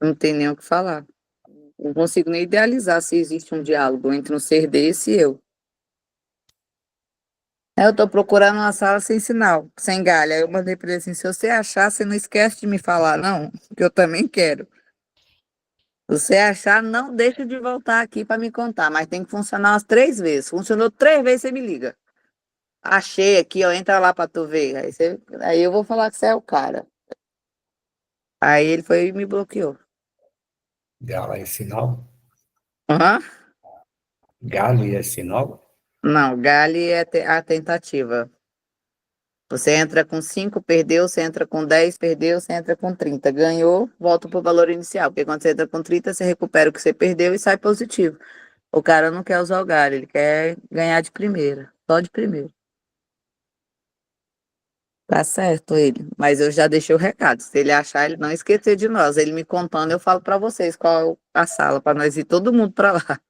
S1: Não tem nem o que falar. Não consigo nem idealizar se existe um diálogo entre um ser desse e eu. Eu tô procurando uma sala sem sinal, sem galho. Aí eu mandei pra ele assim, se você achar, você não esquece de me falar, não, que eu também quero. Se você achar, não deixa de voltar aqui para me contar, mas tem que funcionar umas 3 vezes. Funcionou 3 vezes, você me liga. Achei aqui, ó, entra lá para tu ver. Aí eu vou falar que você é o cara. Aí ele foi e me bloqueou.
S2: Galo é sinal?
S1: Aham.
S2: Galo é sinal?
S1: Não, galho é a tentativa. Você entra com 5, perdeu, você entra com 10, perdeu, você entra com 30. Ganhou, volta para o valor inicial, porque quando você entra com 30, você recupera o que você perdeu e sai positivo. O cara não quer usar o galho, ele quer ganhar de primeira, só de primeira. Tá certo ele, mas eu já deixei o recado. Se ele achar, ele não esquecer de nós. Ele me contando, eu falo para vocês qual é a sala, para nós ir todo mundo para lá.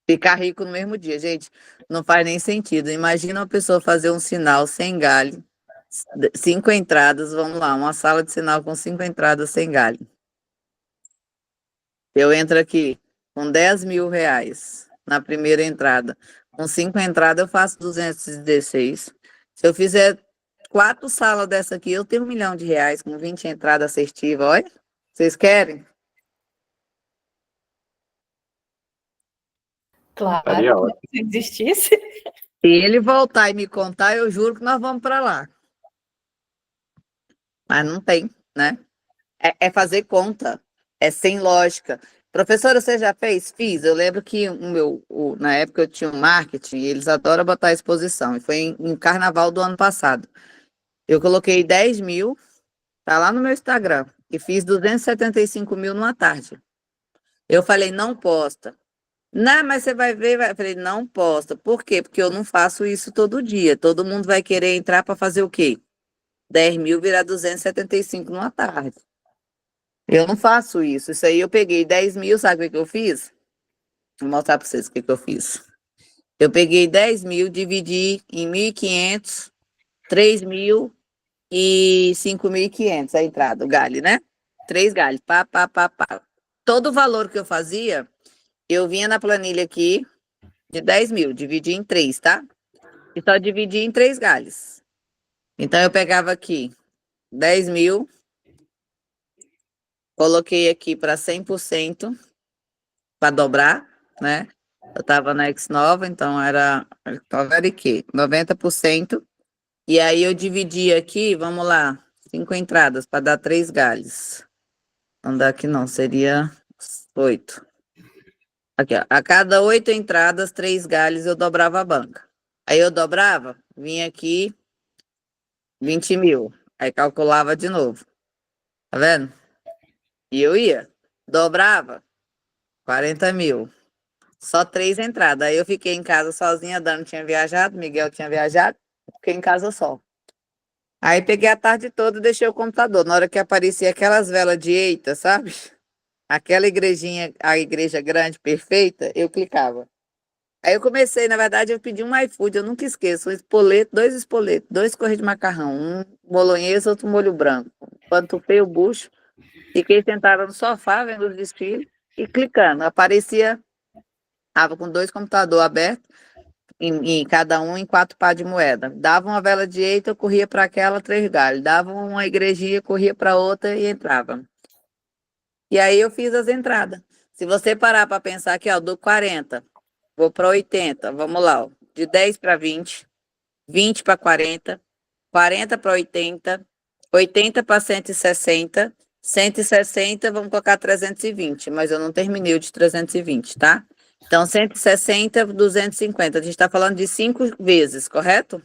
S1: Ficar rico no mesmo dia, gente, não faz nem sentido. Imagina uma pessoa fazer um sinal sem galho, 5 entradas, vamos lá, uma sala de sinal com 5 entradas sem galho. Eu entro aqui com 10 mil reais na primeira entrada. Com 5 entradas eu faço 216. Se eu fizer 4 salas dessa aqui, eu tenho R$1 milhão com 20 entradas assertivas, olha. Vocês querem?
S3: Claro, se existisse.
S1: Se ele voltar e me contar, eu juro que nós vamos para lá. Mas não tem, né? É fazer conta, é sem lógica. Professora, você já fez? Fiz. Eu lembro que na época eu tinha um marketing, e eles adoram botar exposição, e foi em carnaval do ano passado. Eu coloquei 10 mil, tá lá no meu Instagram, e fiz 275 mil numa tarde. Eu falei, não posta. Não, mas você vai ver, Eu falei, não posta. Por quê? Porque eu não faço isso todo dia. Todo mundo vai querer entrar para fazer o quê? 10 mil virar 275 numa tarde. Eu não faço isso. Isso aí eu peguei 10 mil, sabe o que eu fiz? Vou mostrar para vocês o que eu fiz. Eu peguei 10 mil, dividi em 1.500, 3 mil e 5.500 a entrada, o galho, né? 3 galhos, pá. Todo o valor que eu fazia, eu vinha na planilha aqui de 10 mil, dividi em 3, tá? E só dividi em 3 galhos. Então, eu pegava aqui 10 mil, coloquei aqui para 100%, para dobrar, né? Eu estava na X9, então era o quê? 90%. E aí eu dividi aqui, vamos lá, 5 entradas para dar 3 galhos. Não dá aqui não, seria 8. Aqui, ó. A cada 8 entradas, 3 galhos, eu dobrava a banca. Aí eu dobrava, vinha aqui 20 mil. Aí calculava de novo. Tá vendo? E eu ia. Dobrava 40 mil. Só 3 entradas. Aí eu fiquei em casa sozinha, Dani tinha viajado, Miguel tinha viajado, fiquei em casa só. Aí peguei a tarde toda e deixei o computador. Na hora que aparecia aquelas velas de eita, sabe? Aquela igrejinha, a igreja grande, perfeita, eu clicava. Aí eu comecei, na verdade, eu pedi um iFood, eu nunca esqueço, 2 espoletos, 2 correios de macarrão, um bolonhesa, outro molho branco. Pantufei o bucho, fiquei sentada no sofá, vendo os desfiles e clicando. Aparecia, estava com 2 computadores abertos, em cada um em 4 pá de moeda. Dava uma vela direita, eu corria para aquela 3 galhos. Dava uma igrejinha, corria para outra e entrava. E aí eu fiz as entradas. Se você parar para pensar aqui, ó, do 40, vou para 80, vamos lá, ó, de 10 para 20, 20 para 40, 40 para 80, 80 para 160, 160, vamos colocar 320, mas eu não terminei o de 320, tá? Então, 160, 250. A gente está falando de 5 vezes, correto?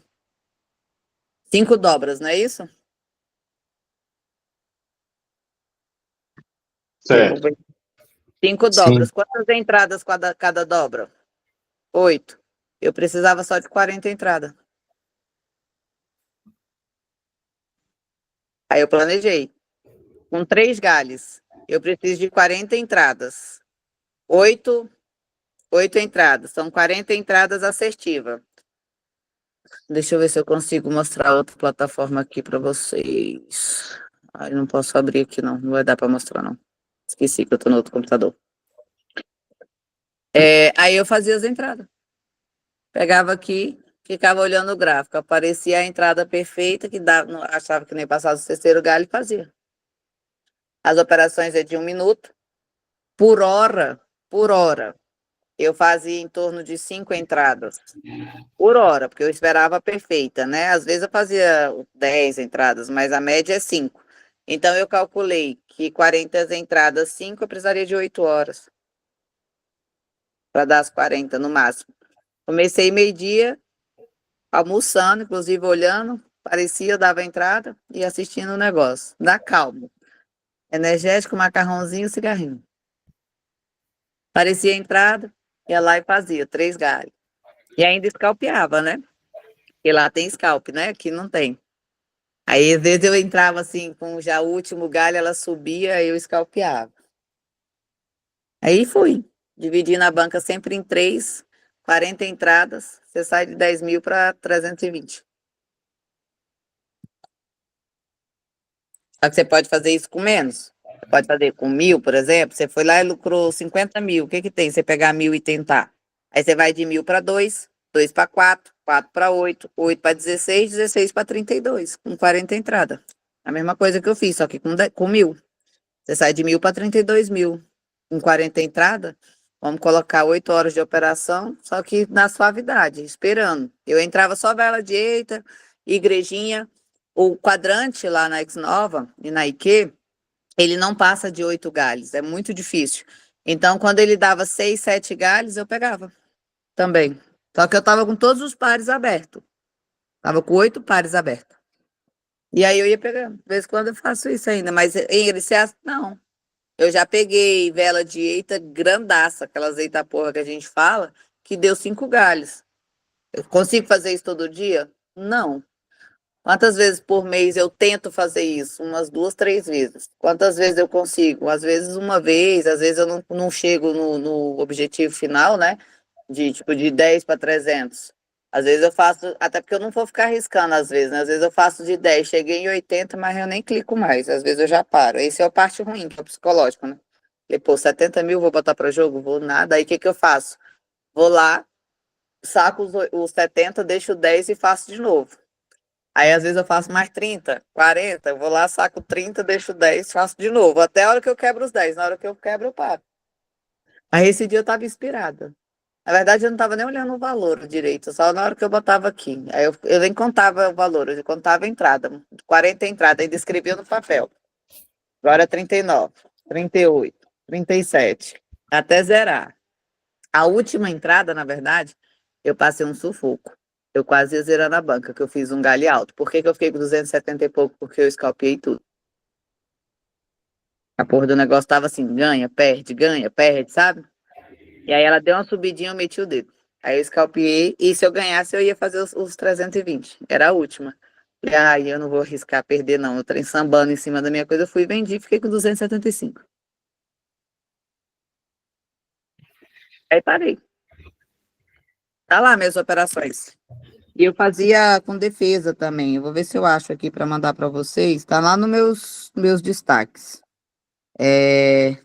S1: 5 dobras, não é isso?
S9: Certo.
S1: 5
S12: Sim.
S1: dobras. Quantas entradas cada dobra? 8. Eu precisava só de 40 entradas. Aí eu planejei. Com 3 galhos, eu preciso de 40 entradas. 8 entradas. São 40 entradas assertivas. Deixa eu ver se eu consigo mostrar outra plataforma aqui para vocês. Ai, não posso abrir aqui, não. Não vai dar para mostrar, não. Esqueci que eu tô no outro computador. Aí eu fazia as entradas. Pegava aqui, ficava olhando o gráfico. Aparecia a entrada perfeita, que achava que nem passava o terceiro galho e fazia. As operações é de 1 minuto. Por hora, eu fazia em torno de 5 entradas. Por hora, porque eu esperava perfeita, né? Às vezes eu fazia 10 entradas, mas a média é 5. Então, eu calculei que 40 entradas, 5, eu precisaria de 8 horas. Para dar as 40 no máximo. Comecei meio-dia, almoçando, inclusive olhando, parecia, eu dava entrada e assistindo o negócio. Na calma. Energético, macarrãozinho, cigarrinho. Parecia a entrada, ia lá e fazia 3 galhos. E ainda scalpeava, né? Porque lá tem scalp, né? Aqui não tem. Aí, às vezes, eu entrava assim, com já o último galho, ela subia, eu scalpeava. Aí fui. Dividi na banca sempre em 3, 40 entradas, você sai de 10 mil para 320. Só que você pode fazer isso com menos. Você pode fazer com 1.000, por exemplo. Você foi lá e lucrou 50 mil. O que que tem? Você pegar 1.000 e tentar. Aí você vai de 1.000 para 2, 2 para 4, 4 para 8, 8 para 16, 16 para 32, com 40 entradas. A mesma coisa que eu fiz, só que com 1.000. Você sai de 1.000 para 32 mil. Com 40 entradas, vamos colocar 8 horas de operação, só que na suavidade, esperando. Eu entrava só vela direita, igrejinha. O quadrante lá na Exnova e na IQ, ele não passa de 8 galhos, é muito difícil. Então, quando ele dava 6, 7 galhos, eu pegava também. Só que eu tava com todos os pares abertos. Tava com 8 pares abertos. E aí eu ia pegando. De vez em quando eu faço isso ainda, mas Ingrid, não. Eu já peguei vela de eita grandaça, aquelas eita porra que a gente fala, que deu 5 galhos. Eu consigo fazer isso todo dia? Não. Quantas vezes por mês eu tento fazer isso? Umas 2, 3 vezes. Quantas vezes eu consigo? Às vezes uma vez, às vezes eu não chego no objetivo final, né? De 10 para 300. Às vezes eu faço, até porque eu não vou ficar arriscando às vezes, né? Às vezes eu faço de 10, cheguei em 80, mas eu nem clico mais. Às vezes eu já paro. Esse é a parte ruim, que é o psicológico, né? Depois, 70 mil, vou botar para jogo? Vou nada. Aí o que que eu faço? Vou lá, saco os 70, deixo 10 e faço de novo. Aí, às vezes, eu faço mais 30, 40, eu vou lá, saco 30, deixo 10, faço de novo, até a hora que eu quebro os 10. Na hora que eu quebro, eu paro. Aí, esse dia eu estava inspirada. Na verdade, eu não estava nem olhando o valor direito, só na hora que eu botava aqui. Aí, eu nem contava o valor, eu contava a entrada. 40 entradas, ainda escrevia no papel. Agora é 39, 38, 37, até zerar. A última entrada, na verdade, eu passei um sufoco. Eu quase ia zerar na banca, que eu fiz um galho alto. Por que que eu fiquei com 270 e pouco? Porque eu scalpei tudo. A porra do negócio tava assim, ganha, perde, sabe? E aí ela deu uma subidinha, eu meti o dedo. Aí eu scalpei, e se eu ganhasse, eu ia fazer os 320. Era a última. Falei, ai, eu não vou arriscar perder, não. O trem sambando em cima da minha coisa, eu fui e vendi, fiquei com 275. Aí parei. Tá lá minhas operações. E eu fazia com defesa também. Eu vou ver se eu acho aqui para mandar para vocês. Tá lá nos meus destaques.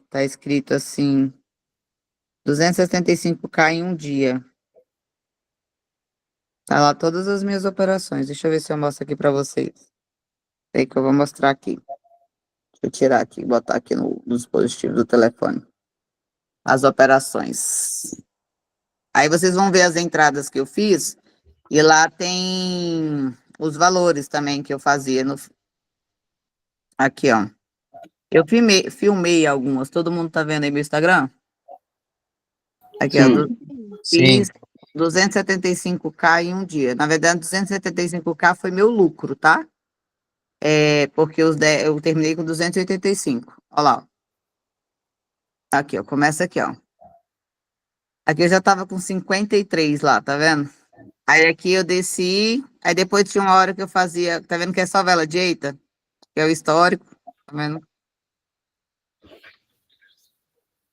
S1: Tá escrito assim, 275K em um dia. Tá lá todas as minhas operações. Deixa eu ver se eu mostro aqui para vocês. Tem que eu vou mostrar aqui. Deixa eu tirar aqui, botar aqui no dispositivo do telefone. As operações. Aí vocês vão ver as entradas que eu fiz. E lá tem os valores também que eu fazia. Aqui, ó. Eu filmei algumas. Todo mundo tá vendo aí meu Instagram? Aqui, ó.
S12: Sim.
S1: Fiz 275k em um dia. Na verdade, 275k foi meu lucro, tá? Porque eu terminei com 285. Olha lá. Ó. Aqui, ó. Começa aqui, ó. Aqui eu já tava com 53 lá, tá vendo? Aí aqui eu desci. Aí depois tinha uma hora que eu fazia. Tá vendo que é só vela de eita? Que é o histórico. Tá vendo?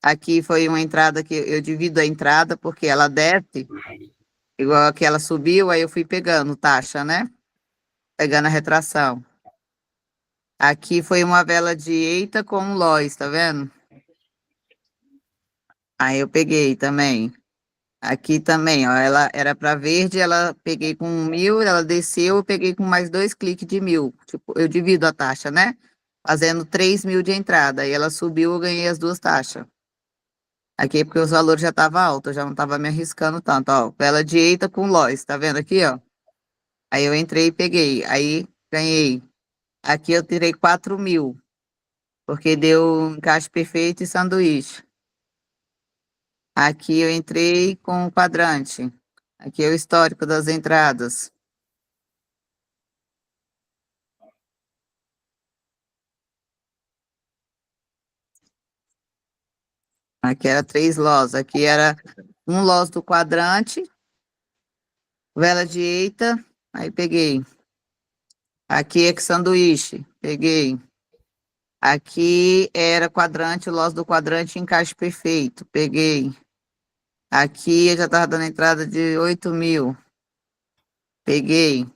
S1: Aqui foi uma entrada que eu divido a entrada, porque ela desce, igual a que ela subiu, aí eu fui pegando taxa, né? Pegando a retração. Aqui foi uma vela de eita com Lois, tá vendo? Aí eu peguei também. Aqui também, ó, ela era para verde, ela peguei com 1.000, ela desceu, eu peguei com mais 2 cliques de 1.000. Tipo, eu divido a taxa, né? Fazendo 3.000 de entrada. Aí ela subiu, eu ganhei as duas taxas. Aqui porque os valores já estavam altos, eu já não estava me arriscando tanto, ó. Vela de eita com Lois, tá vendo aqui, ó? Aí eu entrei e peguei, aí ganhei. Aqui eu tirei 4.000, porque deu encaixe perfeito e sanduíche. Aqui eu entrei com o quadrante. Aqui é o histórico das entradas. Aqui era 3 lós. Aqui era um lós do quadrante, vela de eita, aí peguei. Aqui é que sanduíche, peguei. Aqui era quadrante, lós do quadrante, encaixe perfeito, peguei. Aqui eu já estava dando entrada de 8.000, peguei.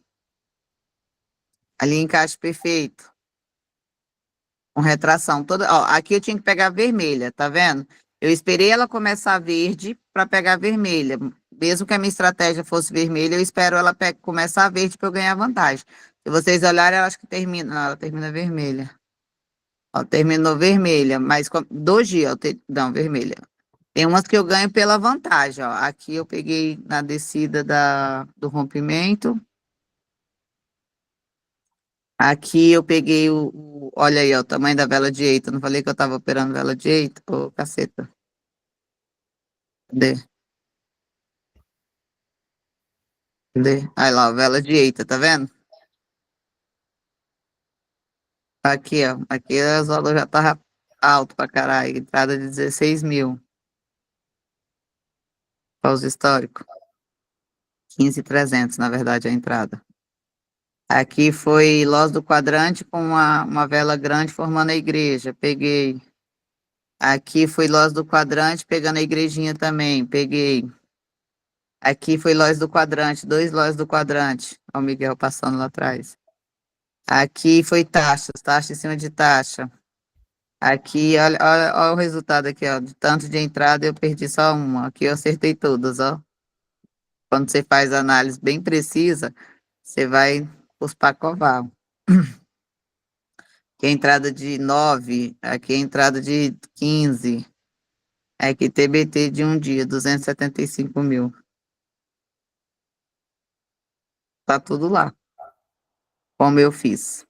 S1: Ali encaixe perfeito. Com retração toda. Ó, aqui eu tinha que pegar vermelha, tá vendo? Eu esperei ela começar verde para pegar vermelha. Mesmo que a minha estratégia fosse vermelha, eu espero ela começar verde para eu ganhar vantagem. Se vocês olharem, eu acho que termina. Não, ela termina vermelha. Ó, terminou vermelha, mas doji, ó, não, vermelha. Tem umas que eu ganho pela vantagem, ó. Aqui eu peguei na descida do rompimento. Aqui eu peguei olha aí, ó, o tamanho da vela de eita. Não falei que eu tava operando vela de eita? Ô, caceta. Cadê? Cadê? Aí lá, ó, vela de eita, tá vendo? Aqui, ó. Aqui os valores já tava alto pra caralho. Entrada de 16.000. Pausa histórico. 15.300, na verdade, a entrada. Aqui foi Loz do Quadrante com uma vela grande formando a igreja. Peguei. Aqui foi Loz do Quadrante pegando a igrejinha também. Peguei. Aqui foi Loz do Quadrante, 2 Loz do Quadrante. Olha o Miguel passando lá atrás. Aqui foi taxa em cima de taxa. Aqui, olha o resultado aqui, ó. De tanto de entrada, eu perdi só uma. Aqui eu acertei todas, ó. Quando você faz análise bem precisa, você vai os pacovar. Aqui é entrada de 9, aqui é entrada de 15. Aqui TBT de um dia, 275.000. Tá tudo lá, como eu fiz.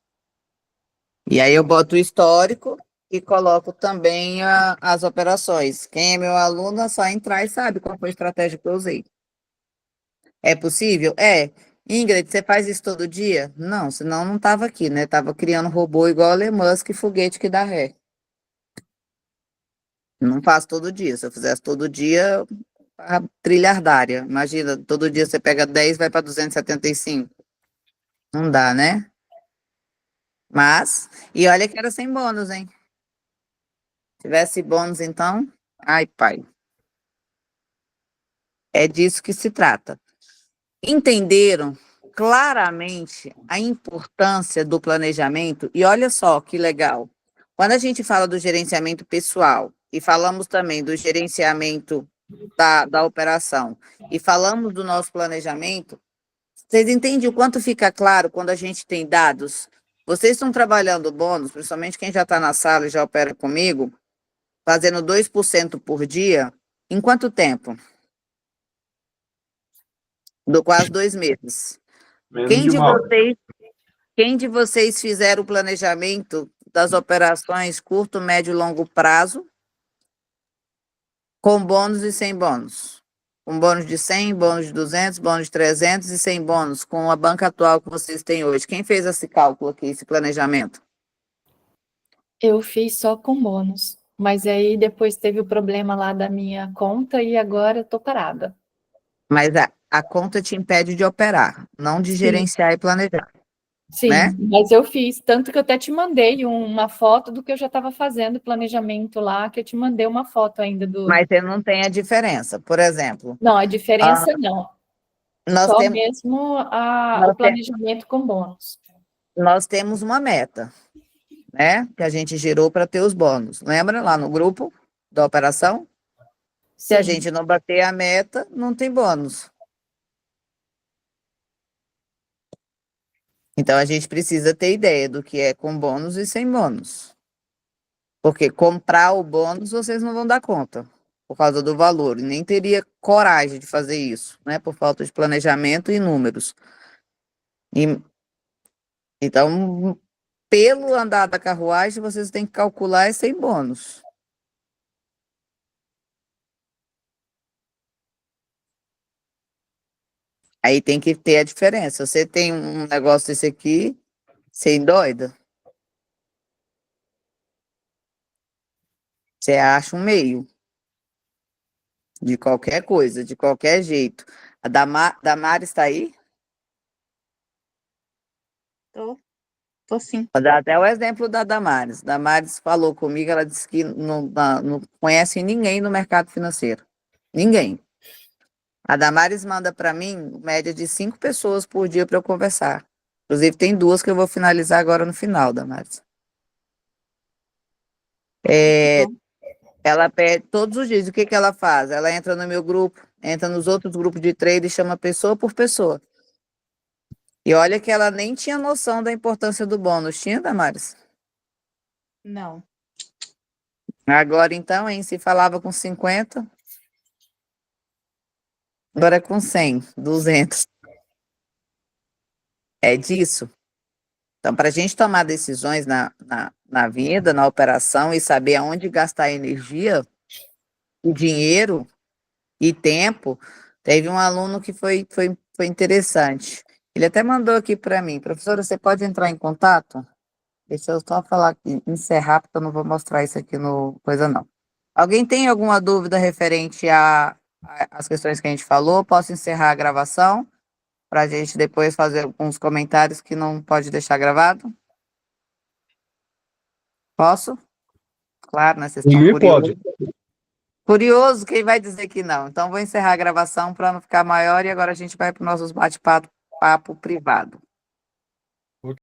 S1: E aí eu boto o histórico e coloco também as operações. Quem é meu aluno é só entrar e sabe qual foi a estratégia que eu usei. É possível? É. Ingrid, você faz isso todo dia? Não, senão não estava aqui, né? Tava criando robô igual o Elon Musk e foguete que dá ré. Não faço todo dia. Se eu fizesse todo dia, trilhardária. Imagina, todo dia você pega 10 vai para 275. Não dá, né? Mas, e olha que era sem bônus, hein? Se tivesse bônus, então, ai, pai. É disso que se trata. Entenderam claramente a importância do planejamento? E olha só que legal. Quando a gente fala do gerenciamento pessoal e falamos também do gerenciamento da operação e falamos do nosso planejamento, Vocês entendem o quanto fica claro quando a gente tem dados? Vocês estão trabalhando o bônus, principalmente quem já está na sala e já opera comigo, fazendo 2% por dia, em quanto tempo? Do quase 2 meses.
S9: Menos
S1: Quem
S9: de
S1: de
S9: uma hora.
S1: quem de vocês fizeram o planejamento das operações curto, médio e longo prazo, com bônus e sem bônus? Com bônus de 100, bônus de 200, bônus de 300 e sem bônus, com a banca atual que vocês têm hoje. Quem fez esse cálculo aqui, esse planejamento?
S3: Eu fiz só com bônus, mas aí depois teve o problema lá da minha conta e agora eu tô parada.
S1: Mas a conta te impede de operar, não de
S3: Sim.
S1: gerenciar e planejar,
S3: Sim,
S1: né?
S3: mas eu fiz, tanto que eu até te mandei uma foto do que eu já estava fazendo, planejamento lá, que eu te mandei uma foto ainda do...
S1: Mas você não tem a diferença. Por exemplo,
S3: Não, a diferença não.
S1: nós
S3: Só
S1: temos,
S3: mesmo o
S1: nós,
S3: planejamento com bônus.
S1: nós temos uma meta, né? Que a gente gerou para ter os bônus. Lembra lá no grupo da operação? Se a
S3: Sim.
S1: gente não bater a meta, não tem bônus. Então a gente precisa ter ideia do que é com bônus e sem bônus. Porque comprar o bônus vocês não vão dar conta por causa do valor, e nem teria coragem de fazer isso, né? Por falta de planejamento e números. Então, pelo andar da carruagem, vocês têm que calcular é sem bônus. Aí tem que ter a diferença. Você tem um negócio desse aqui, você endoida. Você acha um meio. De qualquer coisa, de qualquer jeito. A Damares está aí?
S7: Tô sim.
S1: Vou dar até o exemplo da Damares. Damares falou comigo, ela disse que não conhece ninguém no mercado financeiro. Ninguém. A Damares manda para mim média de 5 pessoas por dia para eu conversar. Inclusive, tem 2 que eu vou finalizar agora no final, Damares. Ela pede todos os dias. O que ela faz? Ela entra no meu grupo, entra nos outros grupos de trade e chama pessoa por pessoa. E olha que ela nem tinha noção da importância do bônus. Tinha, Damares?
S7: Não.
S1: Agora, então, hein? Se falava com 50, agora é com 100, 200. É disso. Então, para a gente tomar decisões na vida, na operação, e saber aonde gastar energia, e dinheiro e tempo, teve um aluno que foi interessante. Ele até mandou aqui para mim: professora, você pode entrar em contato? Deixa eu só falar aqui, encerrar, porque eu não vou mostrar isso aqui no coisa, não. Alguém tem alguma dúvida referente às questões que a gente falou? Posso encerrar a gravação para a gente depois fazer alguns comentários que não pode deixar gravado? Posso? Claro, né? Vocês estão curiosos. Curioso, quem vai dizer que não? Então, vou encerrar a gravação para não ficar maior e agora a gente vai para os nossos bate-papo privado.